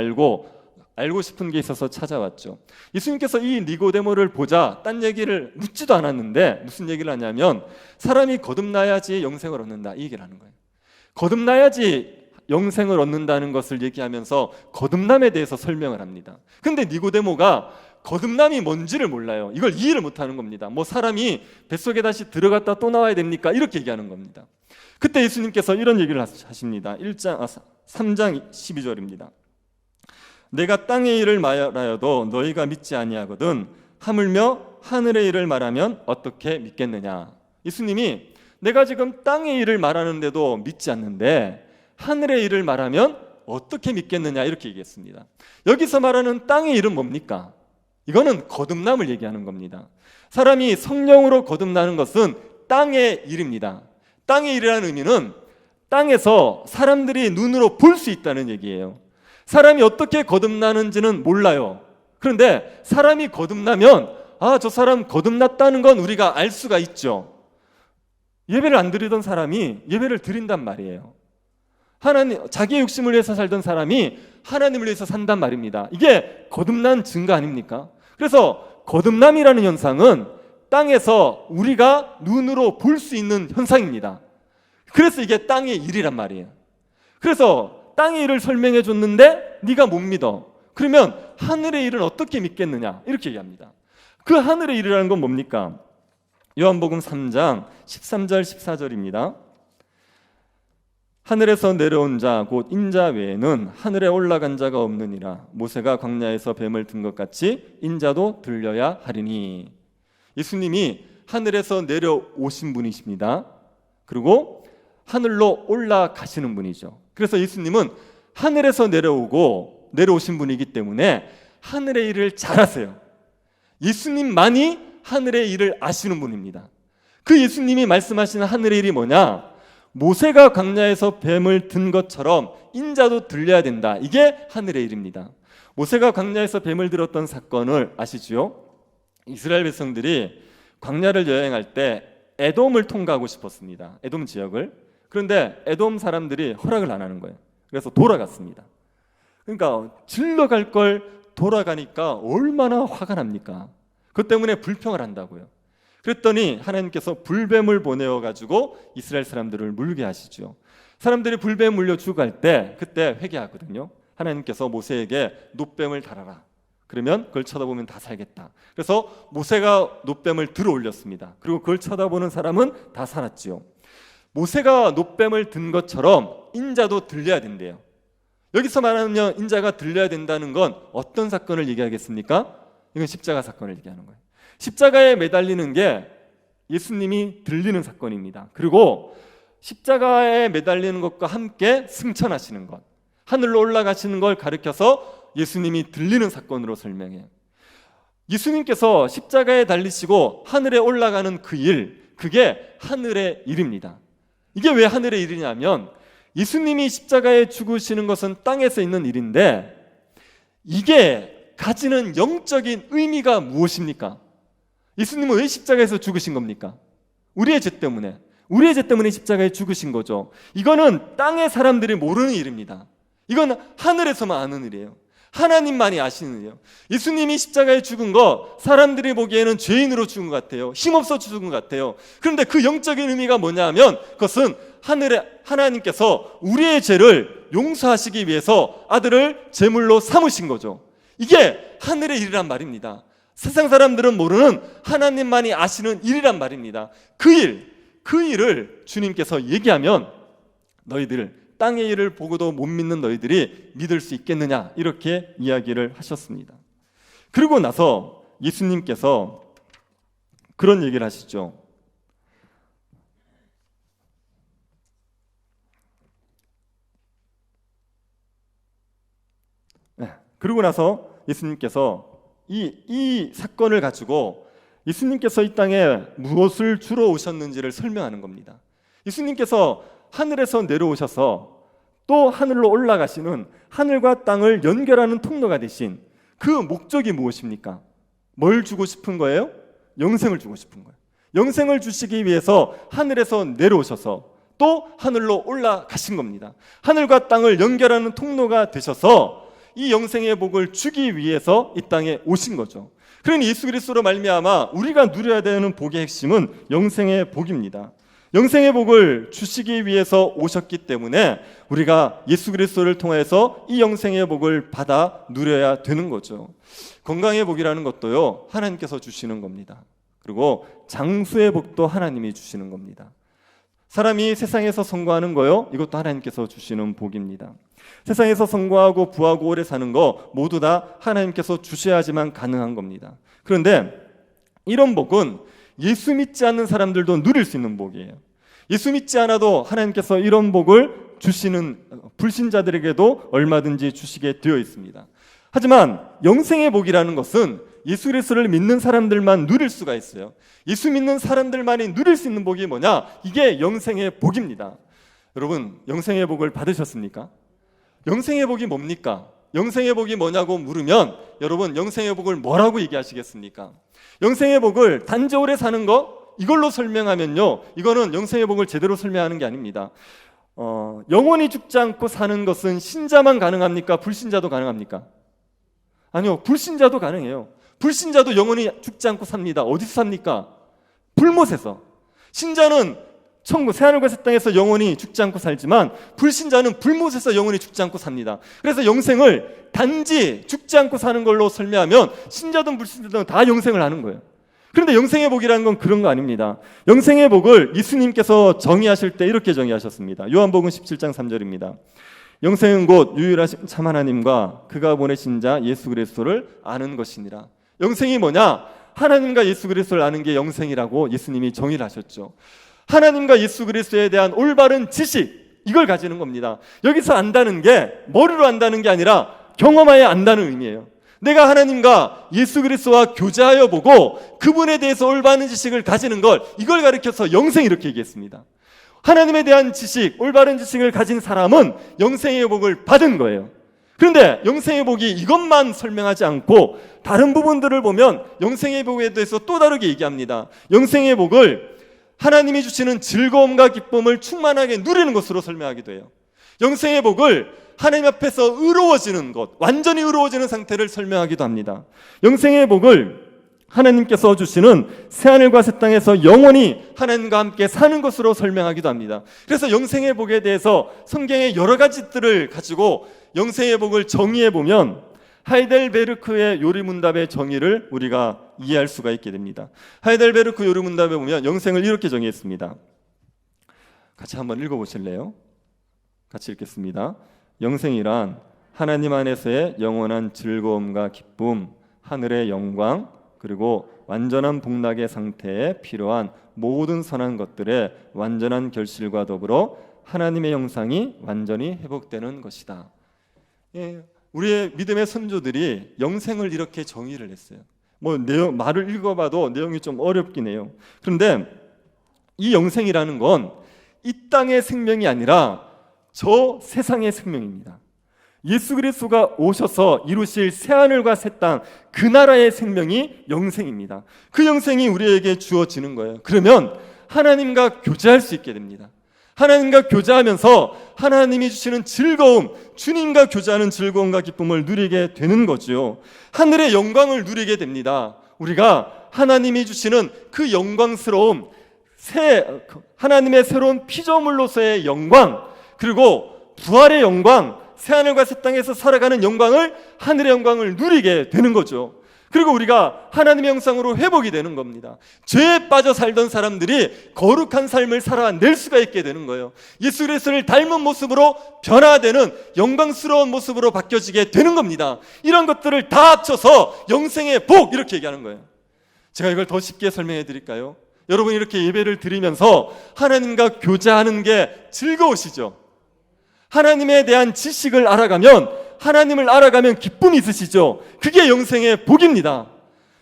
알고 싶은 게 있어서 찾아왔죠. 예수님께서 이 니고데모를 보자 딴 얘기를 묻지도 않았는데 무슨 얘기를 하냐면 사람이 거듭나야지 영생을 얻는다, 이 얘기를 하는 거예요. 거듭나야지 영생을 얻는다는 것을 얘기하면서 거듭남에 대해서 설명을 합니다. 근데 니고데모가 거듭남이 뭔지를 몰라요. 이걸 이해를 못하는 겁니다. 뭐 사람이 뱃속에 다시 들어갔다 또 나와야 됩니까? 이렇게 얘기하는 겁니다. 그때 예수님께서 이런 얘기를 하십니다. 3장 12절입니다. 내가 땅의 일을 말하여도 너희가 믿지 아니하거든 하물며 하늘의 일을 말하면 어떻게 믿겠느냐. 예수님이 내가 지금 땅의 일을 말하는데도 믿지 않는데 하늘의 일을 말하면 어떻게 믿겠느냐, 이렇게 얘기했습니다. 여기서 말하는 땅의 일은 뭡니까? 이거는 거듭남을 얘기하는 겁니다. 사람이 성령으로 거듭나는 것은 땅의 일입니다. 땅의 일이라는 의미는 땅에서 사람들이 눈으로 볼 수 있다는 얘기예요. 사람이 어떻게 거듭나는지는 몰라요. 그런데 사람이 거듭나면 저 사람 거듭났다는 건 우리가 알 수가 있죠. 예배를 안 드리던 사람이 예배를 드린단 말이에요. 자기의 욕심을 위해서 살던 사람이 하나님을 위해서 산단 말입니다. 이게 거듭난 증거 아닙니까? 그래서 거듭남이라는 현상은 땅에서 우리가 눈으로 볼 수 있는 현상입니다. 그래서 이게 땅의 일이란 말이에요. 그래서 땅의 일을 설명해 줬는데 네가 못 믿어. 그러면 하늘의 일은 어떻게 믿겠느냐, 이렇게 얘기합니다. 그 하늘의 일이라는 건 뭡니까? 요한복음 3장 13절 14절입니다. 하늘에서 내려온 자 곧 인자 외에는 하늘에 올라간 자가 없느니라. 모세가 광야에서 뱀을 든 것 같이 인자도 들려야 하리니. 예수님이 하늘에서 내려오신 분이십니다. 그리고 하늘로 올라가시는 분이죠. 그래서 예수님은 하늘에서 내려오신 분이기 때문에 하늘의 일을 잘 하세요. 예수님만이 하늘의 일을 아시는 분입니다. 그 예수님이 말씀하시는 하늘의 일이 뭐냐? 모세가 광야에서 뱀을 든 것처럼 인자도 들려야 된다. 이게 하늘의 일입니다. 모세가 광야에서 뱀을 들었던 사건을 아시죠? 이스라엘 백성들이 광야를 여행할 때 에돔을 통과하고 싶었습니다. 에돔 지역을. 그런데 에돔 사람들이 허락을 안 하는 거예요. 그래서 돌아갔습니다. 그러니까 질러갈 걸 돌아가니까 얼마나 화가 납니까? 그것 때문에 불평을 한다고요. 그랬더니 하나님께서 불뱀을 보내어가지고 이스라엘 사람들을 물게 하시죠. 사람들이 불뱀 물려 죽어갈 때 그때 회개하거든요. 하나님께서 모세에게 놋뱀을 달아라. 그러면 그걸 쳐다보면 다 살겠다. 그래서 모세가 놋뱀을 들어 올렸습니다. 그리고 그걸 쳐다보는 사람은 다 살았지요. 모세가 놋뱀을 든 것처럼 인자도 들려야 된대요. 여기서 말하면 인자가 들려야 된다는 건 어떤 사건을 얘기하겠습니까? 이건 십자가 사건을 얘기하는 거예요. 십자가에 매달리는 게 예수님이 들리는 사건입니다. 그리고 십자가에 매달리는 것과 함께 승천하시는 것, 하늘로 올라가시는 걸 가리켜서 예수님이 들리는 사건으로 설명해요. 예수님께서 십자가에 달리시고 하늘에 올라가는 그 일, 그게 하늘의 일입니다. 이게 왜 하늘의 일이냐면 예수님이 십자가에 죽으시는 것은 땅에서 있는 일인데 이게 가지는 영적인 의미가 무엇입니까? 예수님은 왜 십자가에서 죽으신 겁니까? 우리의 죄 때문에. 우리의 죄 때문에 십자가에 죽으신 거죠. 이거는 땅의 사람들이 모르는 일입니다. 이건 하늘에서만 아는 일이에요. 하나님만이 아시는 일이에요. 예수님이 십자가에 죽은 거 사람들이 보기에는 죄인으로 죽은 것 같아요. 힘없어 죽은 것 같아요. 그런데 그 영적인 의미가 뭐냐면 그것은 하나님께서 우리의 죄를 용서하시기 위해서 아들을 제물로 삼으신 거죠. 이게 하늘의 일이란 말입니다. 세상 사람들은 모르는 하나님만이 아시는 일이란 말입니다. 그 일을 주님께서 얘기하면 너희들 땅의 일을 보고도 못 믿는 너희들이 믿을 수 있겠느냐, 이렇게 이야기를 하셨습니다. 그리고 나서 예수님께서 그런 얘기를 하시죠. 그리고 나서 예수님께서 이 사건을 가지고 예수님께서 이 땅에 무엇을 주러 오셨는지를 설명하는 겁니다. 예수님께서 하늘에서 내려오셔서 또 하늘로 올라가시는 하늘과 땅을 연결하는 통로가 되신 그 목적이 무엇입니까? 뭘 주고 싶은 거예요? 영생을 주고 싶은 거예요. 영생을 주시기 위해서 하늘에서 내려오셔서 또 하늘로 올라가신 겁니다. 하늘과 땅을 연결하는 통로가 되셔서 이 영생의 복을 주기 위해서 이 땅에 오신 거죠. 그러니 예수 그리스도로 말미암아 우리가 누려야 되는 복의 핵심은 영생의 복입니다. 영생의 복을 주시기 위해서 오셨기 때문에 우리가 예수 그리스도를 통해서 이 영생의 복을 받아 누려야 되는 거죠. 건강의 복이라는 것도요, 하나님께서 주시는 겁니다. 그리고 장수의 복도 하나님이 주시는 겁니다. 사람이 세상에서 성공하는 거요, 이것도 하나님께서 주시는 복입니다. 세상에서 성공하고 부하고 오래 사는 거 모두 다 하나님께서 주셔야지만 가능한 겁니다. 그런데 이런 복은 예수 믿지 않는 사람들도 누릴 수 있는 복이에요. 예수 믿지 않아도 하나님께서 이런 복을 주시는 불신자들에게도 얼마든지 주시게 되어 있습니다. 하지만 영생의 복이라는 것은 예수 그리스도를 믿는 사람들만 누릴 수가 있어요. 예수 믿는 사람들만이 누릴 수 있는 복이 뭐냐? 이게 영생의 복입니다. 여러분, 영생의 복을 받으셨습니까? 영생의 복이 뭡니까? 영생의 복이 뭐냐고 물으면 여러분, 영생의 복을 뭐라고 얘기하시겠습니까? 영생의 복을 단지 오래 사는 거 이걸로 설명하면요, 이거는 영생의 복을 제대로 설명하는 게 아닙니다. 영원히 죽지 않고 사는 것은 신자만 가능합니까? 불신자도 가능합니까? 아니요, 불신자도 가능해요. 불신자도 영원히 죽지 않고 삽니다. 어디서 삽니까? 불못에서. 신자는 천국 새하늘과 새 땅에서 영원히 죽지 않고 살지만 불신자는 불못에서 영원히 죽지 않고 삽니다. 그래서 영생을 단지 죽지 않고 사는 걸로 설명하면 신자든 불신자든 다 영생을 하는 거예요. 그런데 영생의 복이라는 건 그런 거 아닙니다. 영생의 복을 예수님께서 정의하실 때 이렇게 정의하셨습니다. 요한복음 17장 3절입니다. 영생은 곧 유일하신 참 하나님과 그가 보내신 자 예수 그리스도를 아는 것이니라. 영생이 뭐냐? 하나님과 예수 그리스도를 아는 게 영생이라고 예수님이 정의를 하셨죠. 하나님과 예수 그리스도에 대한 올바른 지식, 이걸 가지는 겁니다. 여기서 안다는 게 머리로 안다는 게 아니라 경험하여 안다는 의미예요. 내가 하나님과 예수 그리스도와 교제하여 보고 그분에 대해서 올바른 지식을 가지는 걸, 이걸 가리켜서 영생 이렇게 얘기했습니다. 하나님에 대한 지식, 올바른 지식을 가진 사람은 영생의 복을 받은 거예요. 그런데 영생의 복이 이것만 설명하지 않고 다른 부분들을 보면 영생의 복에 대해서 또 다르게 얘기합니다. 영생의 복을 하나님이 주시는 즐거움과 기쁨을 충만하게 누리는 것으로 설명하기도 해요. 영생의 복을 하나님 앞에서 의로워지는 것, 완전히 의로워지는 상태를 설명하기도 합니다. 영생의 복을 하나님께서 주시는 새하늘과 새 땅에서 영원히 하나님과 함께 사는 것으로 설명하기도 합니다. 그래서 영생의 복에 대해서 성경의 여러 가지들을 가지고 영생의 복을 정의해 보면 하이델베르크의 요리문답의 정의를 우리가 이해할 수가 있게 됩니다. 하이델베르크 요리문답에 보면 영생을 이렇게 정의했습니다. 같이 한번 읽어보실래요? 같이 읽겠습니다. 영생이란 하나님 안에서의 영원한 즐거움과 기쁨, 하늘의 영광, 그리고 완전한 복락의 상태에 필요한 모든 선한 것들의 완전한 결실과 더불어 하나님의 형상이 완전히 회복되는 것이다. 예, 우리의 믿음의 선조들이 영생을 이렇게 정의를 했어요. 말을 읽어봐도 내용이 좀 어렵긴 해요. 그런데 이 영생이라는 건 이 땅의 생명이 아니라 저 세상의 생명입니다. 예수 그리스도가 오셔서 이루실 새하늘과 새 땅, 그 나라의 생명이 영생입니다. 그 영생이 우리에게 주어지는 거예요. 그러면 하나님과 교제할 수 있게 됩니다. 하나님과 교제하면서 하나님이 주시는 즐거움, 주님과 교제하는 즐거움과 기쁨을 누리게 되는 거죠. 하늘의 영광을 누리게 됩니다. 우리가 하나님이 주시는 그 영광스러움, 하나님의 새로운 피조물로서의 영광, 그리고 부활의 영광, 새하늘과 새 땅에서 살아가는 영광을, 하늘의 영광을 누리게 되는 거죠. 그리고 우리가 하나님의 형상으로 회복이 되는 겁니다. 죄에 빠져 살던 사람들이 거룩한 삶을 살아낼 수가 있게 되는 거예요. 예수 그리스도를 닮은 모습으로 변화되는 영광스러운 모습으로 바뀌어지게 되는 겁니다. 이런 것들을 다 합쳐서 영생의 복, 이렇게 얘기하는 거예요. 제가 이걸 더 쉽게 설명해 드릴까요? 여러분, 이렇게 예배를 드리면서 하나님과 교제하는 게 즐거우시죠? 하나님에 대한 지식을 알아가면, 하나님을 알아가면 기쁨이 있으시죠? 그게 영생의 복입니다.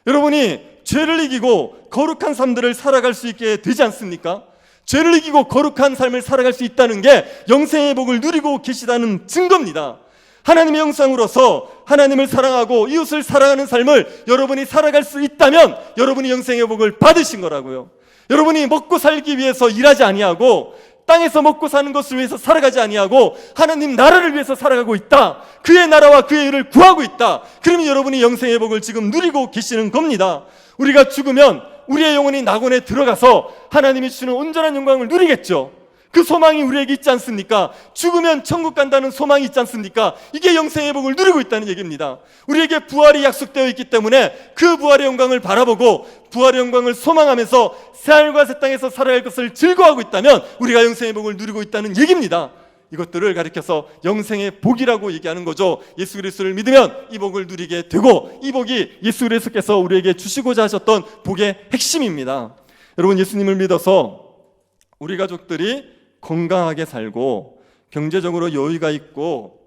여러분이 죄를 이기고 거룩한 삶들을 살아갈 수 있게 되지 않습니까? 죄를 이기고 거룩한 삶을 살아갈 수 있다는 게 영생의 복을 누리고 계시다는 증거입니다. 하나님의 형상으로서 하나님을 사랑하고 이웃을 사랑하는 삶을 여러분이 살아갈 수 있다면 여러분이 영생의 복을 받으신 거라고요. 여러분이 먹고 살기 위해서 일하지 아니하고 땅에서 먹고 사는 것을 위해서 살아가지 아니하고 하나님 나라를 위해서 살아가고 있다. 그의 나라와 그의 의를 구하고 있다. 그러면 여러분이 영생의 복을 지금 누리고 계시는 겁니다. 우리가 죽으면 우리의 영혼이 낙원에 들어가서 하나님이 주시는 온전한 영광을 누리겠죠. 그 소망이 우리에게 있지 않습니까? 죽으면 천국 간다는 소망이 있지 않습니까? 이게 영생의 복을 누리고 있다는 얘기입니다. 우리에게 부활이 약속되어 있기 때문에 그 부활의 영광을 바라보고 부활의 영광을 소망하면서 새하늘과 새 땅에서 살아갈 것을 즐거워하고 있다면 우리가 영생의 복을 누리고 있다는 얘기입니다. 이것들을 가리켜서 영생의 복이라고 얘기하는 거죠. 예수 그리스도를 믿으면 이 복을 누리게 되고 이 복이 예수 그리스도께서 우리에게 주시고자 하셨던 복의 핵심입니다. 여러분, 예수님을 믿어서 우리 가족들이 건강하게 살고 경제적으로 여유가 있고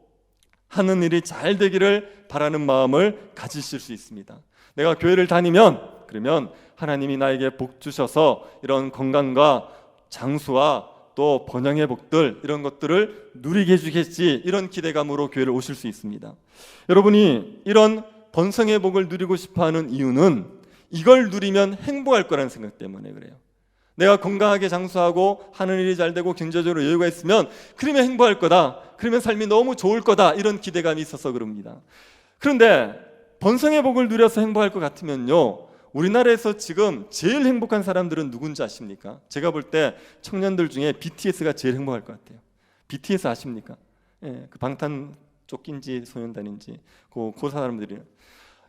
하는 일이 잘 되기를 바라는 마음을 가지실 수 있습니다. 내가 교회를 다니면 그러면 하나님이 나에게 복 주셔서 이런 건강과 장수와 또 번영의 복들 이런 것들을 누리게 해주겠지, 이런 기대감으로 교회를 오실 수 있습니다. 여러분이 이런 번성의 복을 누리고 싶어하는 이유는 이걸 누리면 행복할 거라는 생각 때문에 그래요. 내가 건강하게 장수하고 하는 일이 잘 되고 경제적으로 여유가 있으면 그러면 행복할 거다, 그러면 삶이 너무 좋을 거다, 이런 기대감이 있어서 그럽니다. 그런데 번성의 복을 누려서 행복할 것 같으면요, 우리나라에서 지금 제일 행복한 사람들은 누군지 아십니까? 제가 볼 때 청년들 중에 BTS가 제일 행복할 것 같아요. BTS 아십니까? 예, 그 방탄 쪽인지 소년단인지 그 사람들이,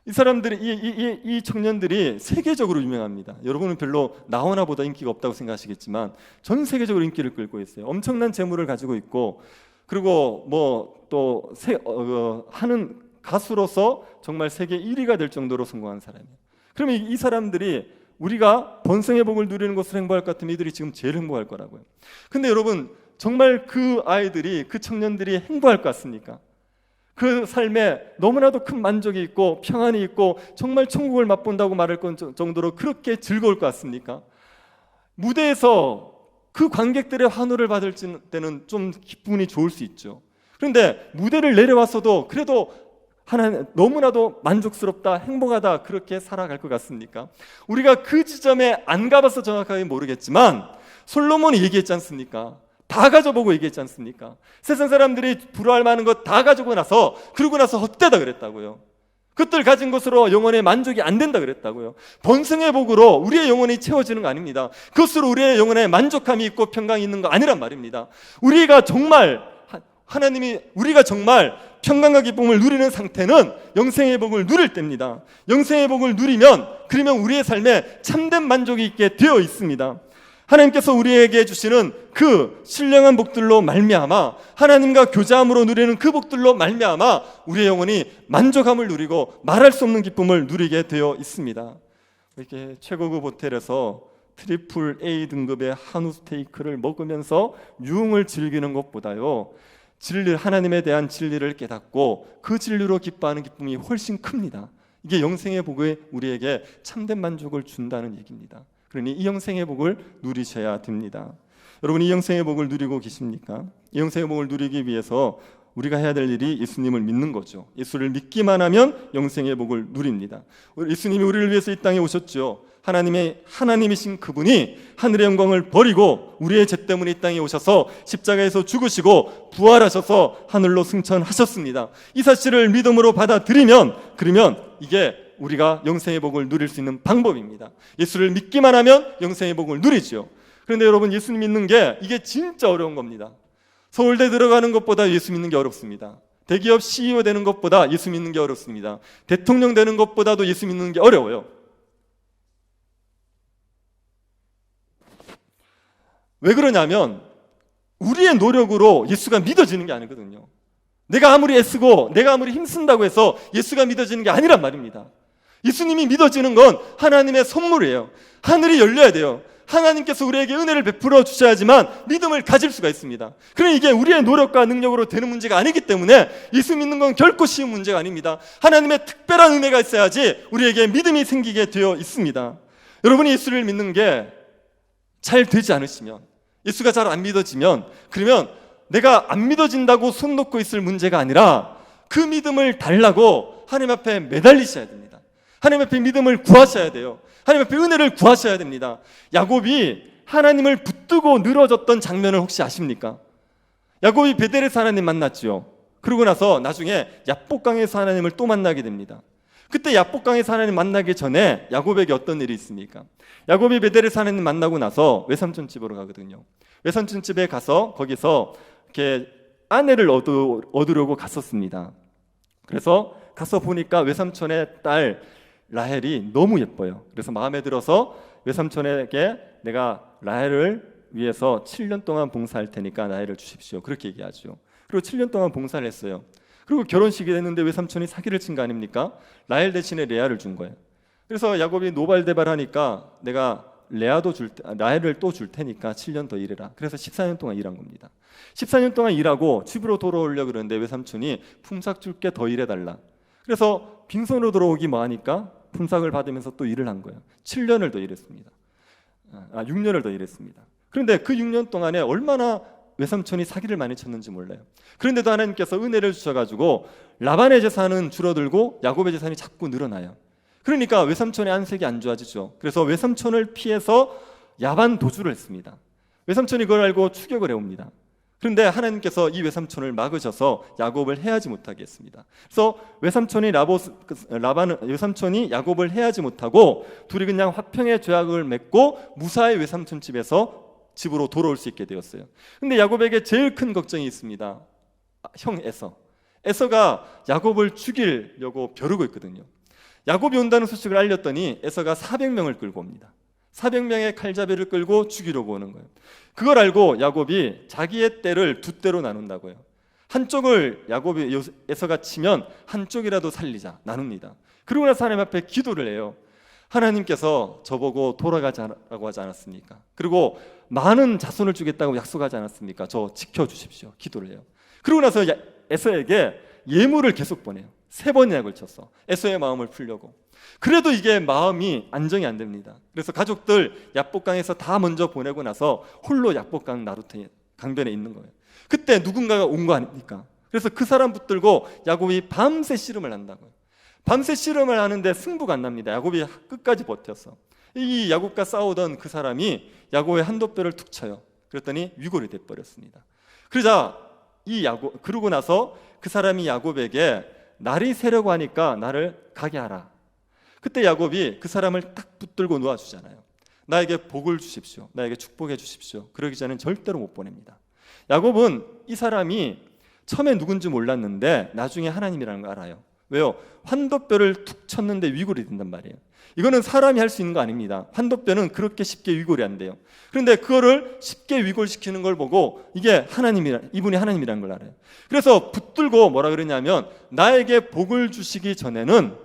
이 사람들이 이 청년들이 세계적으로 유명합니다. 여러분은 별로 나훈아보다 인기가 없다고 생각하시겠지만 전 세계적으로 인기를 끌고 있어요. 엄청난 재물을 가지고 있고, 그리고 뭐 또 하는 가수로서 정말 세계 1위가 될 정도로 성공한 사람이에요. 그러면 이 사람들이 우리가 번성의 복을 누리는 것을 행복할 것 같으면 이들이 지금 제일 행복할 거라고요. 근데 여러분, 정말 그 아이들이, 그 청년들이 행복할 것 같습니까? 그 삶에 너무나도 큰 만족이 있고 평안이 있고 정말 천국을 맛본다고 말할 정도로 그렇게 즐거울 것 같습니까? 무대에서 그 관객들의 환호를 받을 때는 좀 기분이 좋을 수 있죠. 그런데 무대를 내려와서도 그래도 하나님 너무나도 만족스럽다, 행복하다, 그렇게 살아갈 것 같습니까? 우리가 그 지점에 안 가봐서 정확하게 모르겠지만 솔로몬이 얘기했지 않습니까? 다 가져보고 얘기했지 않습니까? 세상 사람들이 부러워할 만한 것 다 가지고 나서, 그러고 나서 헛되다 그랬다고요. 그것들 가진 것으로 영혼의 만족이 안 된다 그랬다고요. 번성의 복으로 우리의 영혼이 채워지는 거 아닙니다. 그것으로 우리의 영혼에 만족함이 있고 평강이 있는 거 아니란 말입니다. 우리가 정말 평강과 기쁨을 누리는 상태는 영생의 복을 누릴 때입니다. 영생의 복을 누리면 그러면 우리의 삶에 참된 만족이 있게 되어 있습니다. 하나님께서 우리에게 주시는 그 신령한 복들로 말미암아, 하나님과 교제함으로 누리는 그 복들로 말미암아 우리의 영혼이 만족함을 누리고 말할 수 없는 기쁨을 누리게 되어 있습니다. 이렇게 최고급 호텔에서 트리플 A 등급의 한우 스테이크를 먹으면서 유흥을 즐기는 것보다요, 진리, 하나님에 대한 진리를 깨닫고 그 진리로 기뻐하는 기쁨이 훨씬 큽니다. 이게 영생의 복이 우리에게 참된 만족을 준다는 얘기입니다. 그러니 이 영생의 복을 누리셔야 됩니다. 여러분, 이 영생의 복을 누리고 계십니까? 이 영생의 복을 누리기 위해서 우리가 해야 될 일이 예수님을 믿는 거죠. 예수를 믿기만 하면 영생의 복을 누립니다. 예수님이 우리를 위해서 이 땅에 오셨죠. 하나님이신 그분이 하늘의 영광을 버리고 우리의 죄 때문에 이 땅에 오셔서 십자가에서 죽으시고 부활하셔서 하늘로 승천하셨습니다. 이 사실을 믿음으로 받아들이면 그러면 이게 우리가 영생의 복을 누릴 수 있는 방법입니다. 예수를 믿기만 하면 영생의 복을 누리죠. 그런데 여러분, 예수 믿는 게 이게 진짜 어려운 겁니다. 서울대 들어가는 것보다 예수 믿는 게 어렵습니다. 대기업 CEO 되는 것보다 예수 믿는 게 어렵습니다. 대통령 되는 것보다도 예수 믿는 게 어려워요. 왜 그러냐면 우리의 노력으로 예수가 믿어지는 게 아니거든요. 내가 아무리 애쓰고 내가 아무리 힘쓴다고 해서 예수가 믿어지는 게 아니란 말입니다. 예수님이 믿어지는 건 하나님의 선물이에요. 하늘이 열려야 돼요. 하나님께서 우리에게 은혜를 베풀어 주셔야지만 믿음을 가질 수가 있습니다. 그러니 이게 우리의 노력과 능력으로 되는 문제가 아니기 때문에 예수 믿는 건 결코 쉬운 문제가 아닙니다. 하나님의 특별한 은혜가 있어야지 우리에게 믿음이 생기게 되어 있습니다. 여러분이 예수를 믿는 게 잘 되지 않으시면, 예수가 잘 안 믿어지면, 그러면 내가 안 믿어진다고 손 놓고 있을 문제가 아니라 그 믿음을 달라고 하나님 앞에 매달리셔야 됩니다. 하나님 앞에 믿음을 구하셔야 돼요. 하나님 앞에 은혜를 구하셔야 됩니다. 야곱이 하나님을 붙들고 늘어졌던 장면을 혹시 아십니까? 야곱이 베델에서 하나님 만났죠. 그러고 나서 나중에 야복강에서 하나님을 또 만나게 됩니다. 그때 야복강에서 하나님 만나기 전에 야곱에게 어떤 일이 있습니까? 야곱이 베델에서 하나님 만나고 나서 외삼촌 집으로 가거든요. 외삼촌 집에 가서 거기서 이렇게 아내를 얻으려고 갔었습니다. 그래서 가서 보니까 외삼촌의 딸 라헬이 너무 예뻐요. 그래서 마음에 들어서 외삼촌에게 내가 라헬을 위해서 7년 동안 봉사할 테니까 라헬을 주십시오. 그렇게 얘기하죠. 그리고 7년 동안 봉사를 했어요. 그리고 결혼식이 됐는데 외삼촌이 사기를 친 거 아닙니까? 라헬 대신에 레아를 준 거예요. 그래서 야곱이 노발대발하니까 내가 라헬을 또 줄 테니까 7년 더 일해라. 그래서 14년 동안 일한 겁니다. 14년 동안 일하고 집으로 돌아오려고 그러는데 외삼촌이 품삯 줄게 더 일해달라. 그래서 빈손으로 들어오기 뭐하니까 품삯을 받으면서 또 일을 한 거예요. 7년을 더 일했습니다. 6년을 더 일했습니다. 그런데 그 6년 동안에 얼마나 외삼촌이 사기를 많이 쳤는지 몰라요. 그런데도 하나님께서 은혜를 주셔가지고 라반의 재산은 줄어들고 야곱의 재산이 자꾸 늘어나요. 그러니까 외삼촌의 안색이 안 좋아지죠. 그래서 외삼촌을 피해서 야반 도주를 했습니다. 외삼촌이 그걸 알고 추격을 해옵니다. 그런데 하나님께서 이 외삼촌을 막으셔서 야곱을 해하지 못하게 했습니다. 그래서 외삼촌이 야곱을 해하지 못하고 둘이 그냥 화평의 죄악을 맺고 무사히 외삼촌 집으로 돌아올 수 있게 되었어요. 근데 야곱에게 제일 큰 걱정이 있습니다. 형 에서가 야곱을 죽이려고 벼르고 있거든요. 야곱이 온다는 소식을 알렸더니 에서가 400명을 끌고 옵니다. 400명의 칼자비를 끌고 죽이려고 오는 거예요. 그걸 알고 야곱이 자기의 떼를 두 떼로 나눈다고요. 한쪽을 에서가 치면 한쪽이라도 살리자 나눕니다. 그러고 나서 하나님 앞에 기도를 해요. 하나님께서 저보고 돌아가자라고 하지 않았습니까? 그리고 많은 자손을 주겠다고 약속하지 않았습니까? 저 지켜주십시오. 기도를 해요. 그러고 나서 에서에게 예물을 계속 보내요. 3번이나 걸쳤어. 에서의 마음을 풀려고. 그래도 이게 마음이 안정이 안 됩니다. 그래서 가족들 야복강에서 다 먼저 보내고 나서 홀로 야복강 나루터 강변에 있는 거예요. 그때 누군가가 온 거 아닙니까? 그래서 그 사람 붙들고 야곱이 밤새 씨름을 한다고요. 밤새 씨름을 하는데 승부가 안 납니다. 야곱이 끝까지 버텼어. 이 야곱과 싸우던 그 사람이 야곱의 한도뼈를 툭 쳐요. 그랬더니 위골이 돼버렸습니다. 그러고 나서 그 사람이 야곱에게 날이 새려고 하니까 나를 가게 하라. 그때 야곱이 그 사람을 딱 붙들고 놓아주잖아요. 나에게 복을 주십시오. 나에게 축복해 주십시오. 그러기 전엔 절대로 못 보냅니다. 야곱은 이 사람이 처음에 누군지 몰랐는데 나중에 하나님이라는 걸 알아요. 왜요? 환도뼈를 툭 쳤는데 위골이 된단 말이에요. 이거는 사람이 할 수 있는 거 아닙니다. 환도뼈는 그렇게 쉽게 위골이 안 돼요. 그런데 그거를 쉽게 위골시키는 걸 보고 이분이 하나님이라는 걸 알아요. 그래서 붙들고 뭐라 그러냐면 나에게 복을 주시기 전에는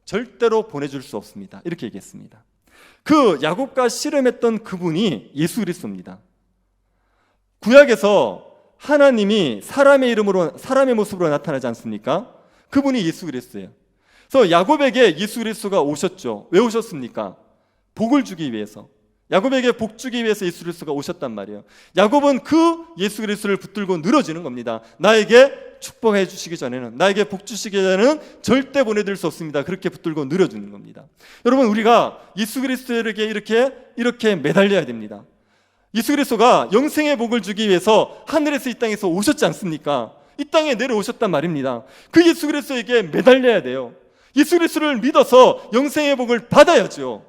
절대로 보내줄 수 없습니다. 이렇게 얘기했습니다. 그 야곱과 씨름했던 그분이 예수 그리스도입니다. 구약에서 하나님이 사람의 모습으로 나타나지 않습니까? 그분이 예수 그리스도예요. 그래서 야곱에게 예수 그리스도가 오셨죠. 왜 오셨습니까? 복을 주기 위해서. 야곱에게 복 주기 위해서 예수 그리스도가 오셨단 말이에요. 야곱은 그 예수 그리스도를 붙들고 늘어지는 겁니다. 나에게 축복해 주시기 전에는, 나에게 복 주시기 전에는 절대 보내드릴 수 없습니다. 그렇게 붙들고 늘어주는 겁니다. 여러분, 우리가 예수 그리스도에게 이렇게 매달려야 됩니다. 예수 그리스도가 영생의 복을 주기 위해서 하늘에서 이 땅에서 오셨지 않습니까? 이 땅에 내려오셨단 말입니다. 그 예수 그리스도에게 매달려야 돼요. 예수 그리스도를 믿어서 영생의 복을 받아야죠.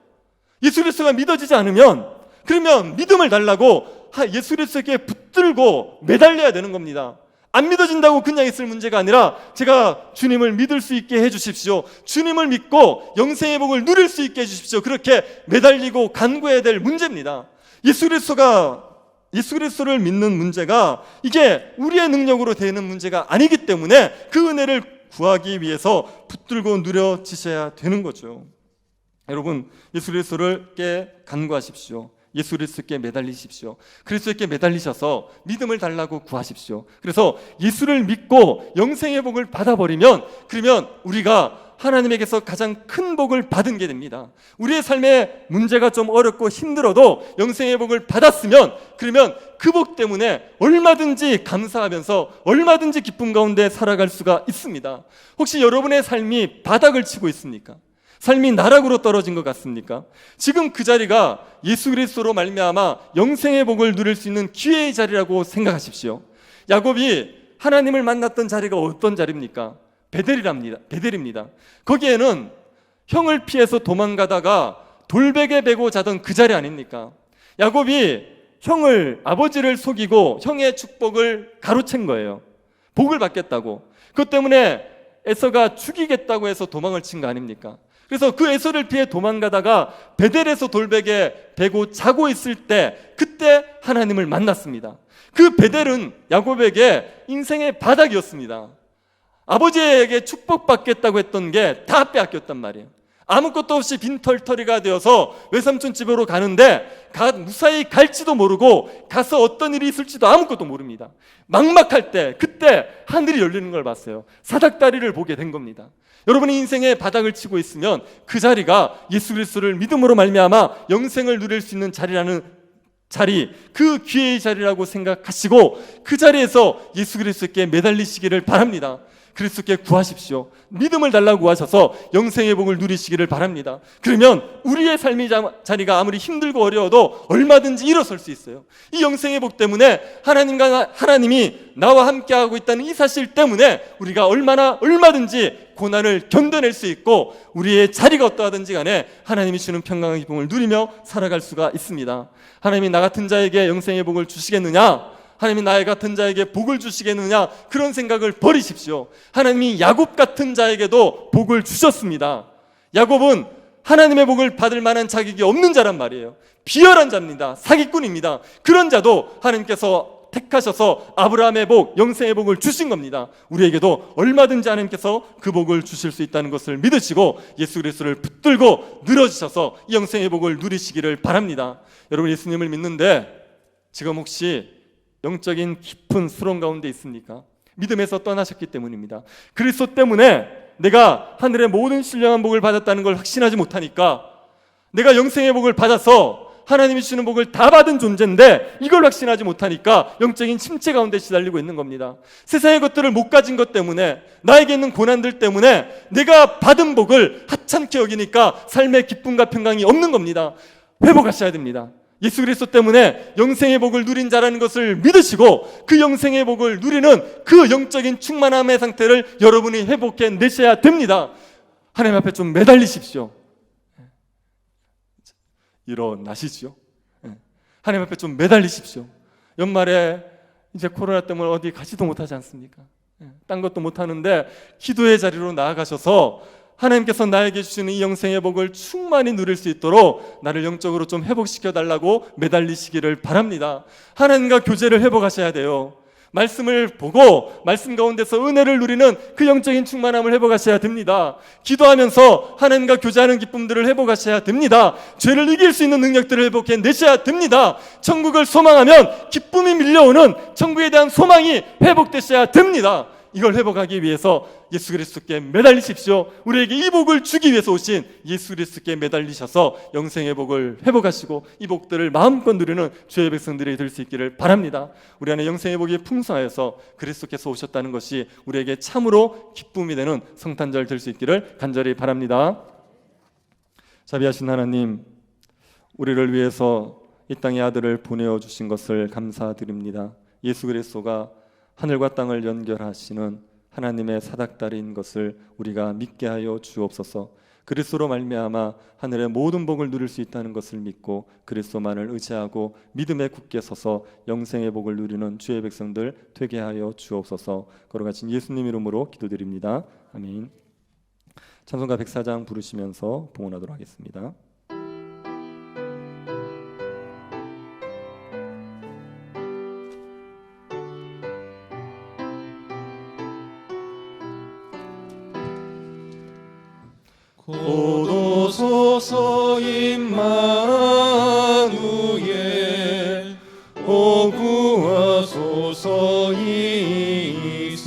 예수 그리스도가 믿어지지 않으면, 그러면 믿음을 달라고 예수 그리스도에게 붙들고 매달려야 되는 겁니다. 안 믿어진다고 그냥 있을 문제가 아니라 제가 주님을 믿을 수 있게 해주십시오. 주님을 믿고 영생의 복을 누릴 수 있게 해주십시오. 그렇게 매달리고 간구해야 될 문제입니다. 예수 그리스도를 믿는 문제가 이게 우리의 능력으로 되는 문제가 아니기 때문에 그 은혜를 구하기 위해서 붙들고 누려지셔야 되는 거죠. 여러분, 예수 그리스도를 간구하십시오. 예수 그리스도께 매달리십시오. 그리스도께 매달리셔서 믿음을 달라고 구하십시오. 그래서 예수를 믿고 영생의 복을 받아버리면, 그러면 우리가 하나님에게서 가장 큰 복을 받은 게 됩니다. 우리의 삶에 문제가 좀 어렵고 힘들어도 영생의 복을 받았으면, 그러면 그 복 때문에 얼마든지 감사하면서 얼마든지 기쁨 가운데 살아갈 수가 있습니다. 혹시 여러분의 삶이 바닥을 치고 있습니까? 삶이 나락으로 떨어진 것 같습니까? 지금 그 자리가 예수 그리스도로 말미암아 영생의 복을 누릴 수 있는 기회의 자리라고 생각하십시오. 야곱이 하나님을 만났던 자리가 어떤 자리입니까? 베델입니다. 거기에는 형을 피해서 도망가다가 돌베개 베고 자던 그 자리 아닙니까? 야곱이 아버지를 속이고 형의 축복을 가로챈 거예요. 복을 받겠다고. 그것 때문에 에서가 죽이겠다고 해서 도망을 친 거 아닙니까? 그래서 그 에서를 피해 도망가다가 베델에서 돌베개 베고 자고 있을 때, 그때 하나님을 만났습니다. 그 베델은 야곱에게 인생의 바닥이었습니다. 아버지에게 축복받겠다고 했던 게 다 빼앗겼단 말이에요. 아무것도 없이 빈털터리가 되어서 외삼촌 집으로 가는데 무사히 갈지도 모르고 가서 어떤 일이 있을지도 아무것도 모릅니다. 막막할 때, 그때 하늘이 열리는 걸 봤어요. 사닥다리를 보게 된 겁니다. 여러분이 인생의 바닥을 치고 있으면 그 자리가 예수 그리스도를 믿음으로 말미암아 영생을 누릴 수 있는 자리라는 자리, 그 기회의 자리라고 생각하시고 그 자리에서 예수 그리스도께 매달리시기를 바랍니다. 그리스도께 구하십시오. 믿음을 달라고 구하셔서 영생의 복을 누리시기를 바랍니다. 그러면 우리의 삶의 자리가 아무리 힘들고 어려워도 얼마든지 일어설 수 있어요. 이 영생의 복 때문에 하나님이 나와 함께하고 있다는 이 사실 때문에 우리가 얼마든지 고난을 견뎌낼 수 있고, 우리의 자리가 어떠하든지 간에 하나님이 주는 평강의 기쁨을 누리며 살아갈 수가 있습니다. 하나님이 나 같은 자에게 영생의 복을 주시겠느냐? 하나님이 나의 같은 자에게 복을 주시겠느냐? 그런 생각을 버리십시오. 하나님이 야곱 같은 자에게도 복을 주셨습니다. 야곱은 하나님의 복을 받을 만한 자격이 없는 자란 말이에요. 비열한 자입니다. 사기꾼입니다. 그런 자도 하나님께서 택하셔서 아브라함의 복, 영생의 복을 주신 겁니다. 우리에게도 얼마든지 하나님께서 그 복을 주실 수 있다는 것을 믿으시고 예수 그리스도를 붙들고 늘어지셔서 이 영생의 복을 누리시기를 바랍니다. 여러분, 예수님을 믿는데 지금 혹시 영적인 깊은 수렁 가운데 있습니까? 믿음에서 떠나셨기 때문입니다. 그리스도 때문에 내가 하늘의 모든 신령한 복을 받았다는 걸 확신하지 못하니까, 내가 영생의 복을 받아서 하나님이 주시는 복을 다 받은 존재인데 이걸 확신하지 못하니까 영적인 침체 가운데 시달리고 있는 겁니다. 세상의 것들을 못 가진 것 때문에, 나에게 있는 고난들 때문에 내가 받은 복을 하찮게 여기니까 삶의 기쁨과 평강이 없는 겁니다. 회복하셔야 됩니다. 예수 그리스도 때문에 영생의 복을 누린 자라는 것을 믿으시고 그 영생의 복을 누리는 그 영적인 충만함의 상태를 여러분이 회복해 내셔야 됩니다. 하나님 앞에 좀 매달리십시오. 일어나시죠. 하나님 앞에 좀 매달리십시오. 연말에 이제 코로나 때문에 어디 가지도 못하지 않습니까? 딴 것도 못하는데 기도의 자리로 나아가셔서 하나님께서 나에게 주시는 이 영생의 복을 충만히 누릴 수 있도록 나를 영적으로 좀 회복시켜달라고 매달리시기를 바랍니다. 하나님과 교제를 회복하셔야 돼요. 말씀을 보고 말씀 가운데서 은혜를 누리는 그 영적인 충만함을 회복하셔야 됩니다. 기도하면서 하나님과 교제하는 기쁨들을 회복하셔야 됩니다. 죄를 이길 수 있는 능력들을 회복해 내셔야 됩니다. 천국을 소망하면 기쁨이 밀려오는 천국에 대한 소망이 회복되셔야 됩니다. 이걸 회복하기 위해서 예수 그리스도께 매달리십시오. 우리에게 이 복을 주기 위해서 오신 예수 그리스도께 매달리셔서 영생의 복을 회복하시고 이 복들을 마음껏 누리는 주의 백성들이 될 수 있기를 바랍니다. 우리 안에 영생의 복이 풍성하여서 그리스도께서 오셨다는 것이 우리에게 참으로 기쁨이 되는 성탄절 될 수 있기를 간절히 바랍니다. 자비하신 하나님, 우리를 위해서 이 땅에 아들을 보내어 주신 것을 감사드립니다. 예수 그리스도가 하늘과 땅을 연결하시는 하나님의 사닥다리인 것을 우리가 믿게 하여 주옵소서. 그리스도로 말미암아 하늘의 모든 복을 누릴 수 있다는 것을 믿고 그리스도만을 의지하고 믿음에 굳게 서서 영생의 복을 누리는 주의 백성들 되게 하여 주옵소서. 거룩하신 예수님 이름으로 기도드립니다. 아멘. 찬송가 104장 부르시면서 봉헌하도록 하겠습니다. 곧 오소서 임마누엘 구하소서 이스라엘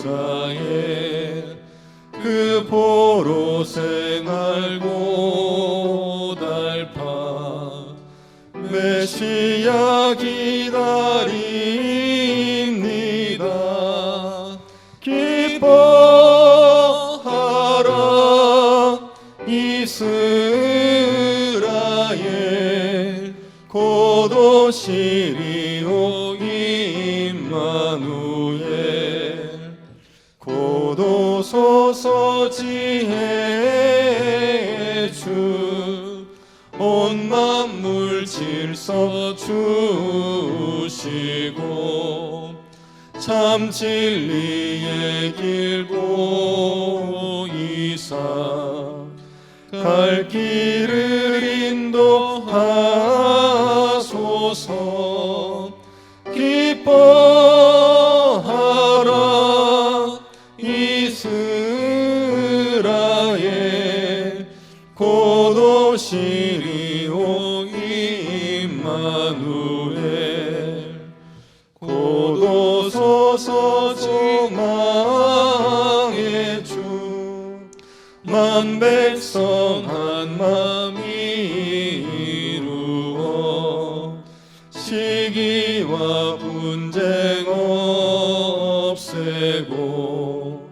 그 보로 생활 고달파 메시아 기다립니다. 기뻐하라 이스라엘 곧 오시리오 임마누엘 곧 오소서 지혜의 주 온 만물 질서 주시고 참 진리의 길 보이사 갈 길을 인도하소서. 기뻐하라 이스라엘 곧 오시리오 임마누엘 곧 오소서 소망의 주 만 백성 한 맘 이루어 시기와 분쟁 없애고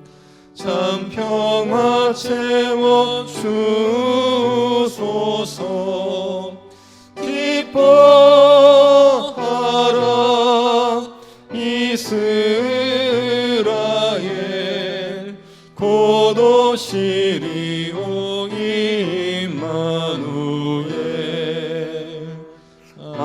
참 평화 채워 주소서. 기뻐하라 이스라엘 곧 오시리오 임마누엘. 아멘.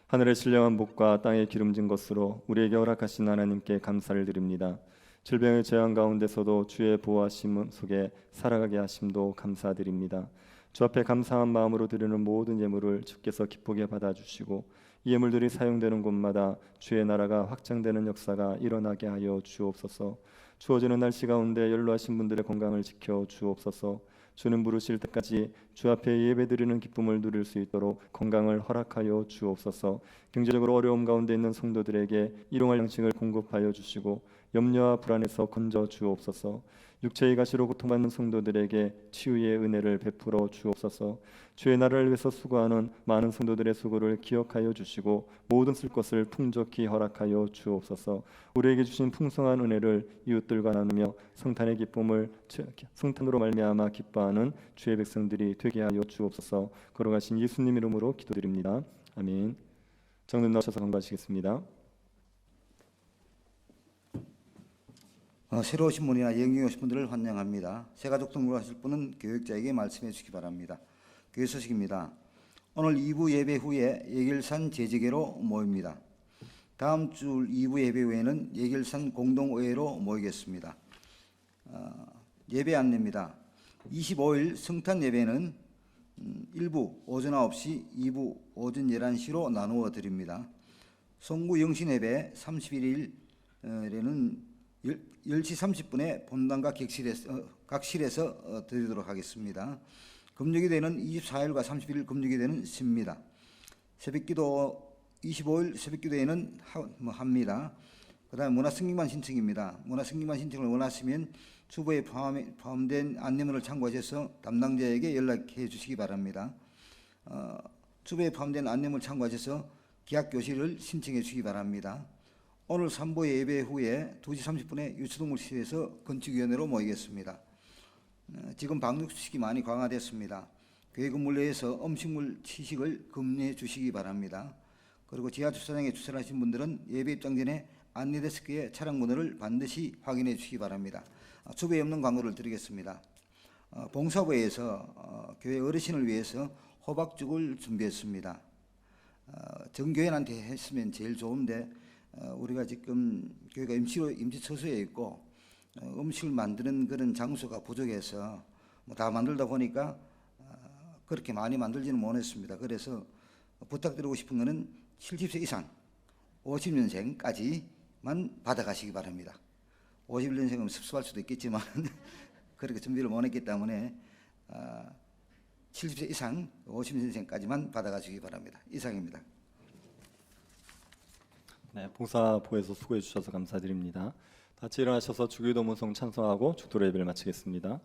하늘의 신령한 복과 땅의 기름진 것으로 우리에게 허락하신 하나님께 감사를 드립니다. 질병의 재앙 가운데서도 주의 보호하심 속에 살아가게 하심도 감사드립니다. 주 앞에 감사한 마음으로 드리는 모든 예물을 주께서 기쁘게 받아주시고 이 예물들이 사용되는 곳마다 주의 나라가 확장되는 역사가 일어나게 하여 주옵소서. 추워지는 날씨 가운데 연로하신 분들의 건강을 지켜 주옵소서. 주는 부르실 때까지 주 앞에 예배드리는 기쁨을 누릴 수 있도록 건강을 허락하여 주옵소서. 경제적으로 어려움 가운데 있는 성도들에게 일용할 양식을 공급하여 주시고 염려와 불안에서 건져 주옵소서. 육체의 가시로 고통받는 성도들에게 치유의 은혜를 베풀어 주옵소서. 주의 나라를 위해서 수고하는 많은 성도들의 수고를 기억하여 주시고 모든 쓸 것을 풍족히 허락하여 주옵소서. 우리에게 주신 풍성한 은혜를 이웃들과 나누며 성탄의 기쁨을 성탄으로 말미암아 기뻐하는 주의 백성들이 되게 하여 주옵소서. 걸어가신 예수님 이름으로 기도드립니다. 아멘. 정든 나오셔서 건강하시겠습니다. 새로 오신 분이나 영이 오신 분들을 환영합니다. 새가족 등록하실 분은 교육자에게 말씀해 주시기 바랍니다. 교회 소식입니다. 오늘 2부 예배 후에 예결산 재직회로 모입니다. 다음 주 2부 예배 후에는 예결산 공동의회로 모이겠습니다. 예배 안내입니다. 25일 성탄 예배는 1부 오전 9시, 2부 오전 11시로 나누어 드립니다. 송구 영신 예배 31일에는 10시 30분에 본당과 각실에서 드리도록 하겠습니다. 금요기대는 24일과 31일 금요기대는 쉽니다. 새벽기도 25일 새벽기도에는 합니다. 그 다음에 문화승리만 신청입니다. 문화승리만 신청을 원하시면 주보에 포함된 안내문을 참고하셔서 담당자에게 연락해 주시기 바랍니다. 주보에 포함된 안내문을 참고하셔서 기학교실을 신청해 주시기 바랍니다. 오늘 3부 예배 후에 2시 30분에 유치동물실에서 건축위원회로 모이겠습니다. 지금 방역수칙이 많이 강화됐습니다. 교회 건물 내에서 음식물 취식을 금지해 주시기 바랍니다. 그리고 지하 주차장에 주차하신 분들은 예배 입장 전에 안내데스크의 차량 번호를 반드시 확인해 주시기 바랍니다. 주변에 없는 광고를 드리겠습니다. 봉사부에서 교회 어르신을 위해서 호박죽을 준비했습니다. 정교회한테 했으면 제일 좋은데 우리가 지금 교회가 임시처소에 있고 음식을 만드는 그런 장소가 부족해서 다 만들다 보니까 그렇게 많이 만들지는 못했습니다. 그래서 부탁드리고 싶은 것은 70세 이상 50년생까지만 받아가시기 바랍니다. 51년생은 습습할 수도 있겠지만 그렇게 준비를 못했기 때문에 70세 이상 50년생까지만 받아가시기 바랍니다. 이상입니다. 네, 봉사부에서 수고해 주셔서 감사드립니다. 같이 일어나셔서 주기도문성 찬송하고 죽도록 예배를 마치겠습니다.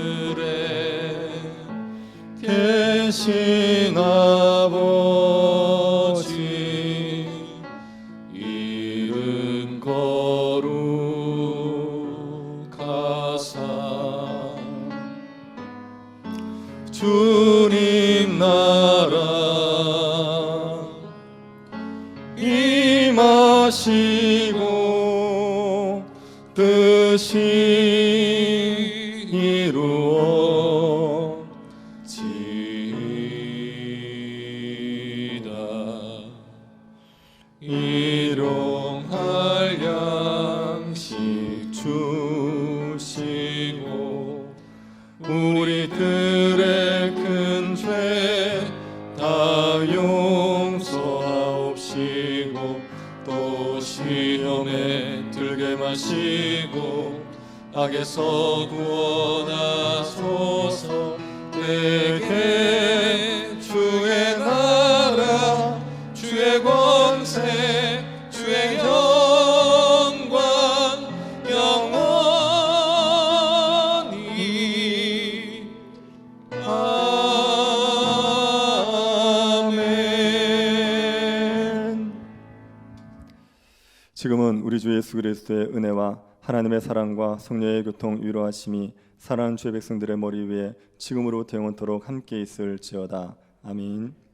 하늘에 계신 아버지 이름 거룩하사 주님 나라 임하시고 뜻이 이루어지이다. 일용할 양식 주시고 우리들의 큰 죄 다 용서하옵시고 또 시험에 들게 마시고 악에서 구원하소서. 내게 주의 나라 주의 권세 주의 영광 영원히 아멘. 지금은 우리 주 예수 그리스도의 은혜와 하나님의 사랑과 성령의 교통 위로하심이 사랑하는 주의 백성들의 머리 위에 지금으로부터 영원토록 함께 있을지어다. 아멘.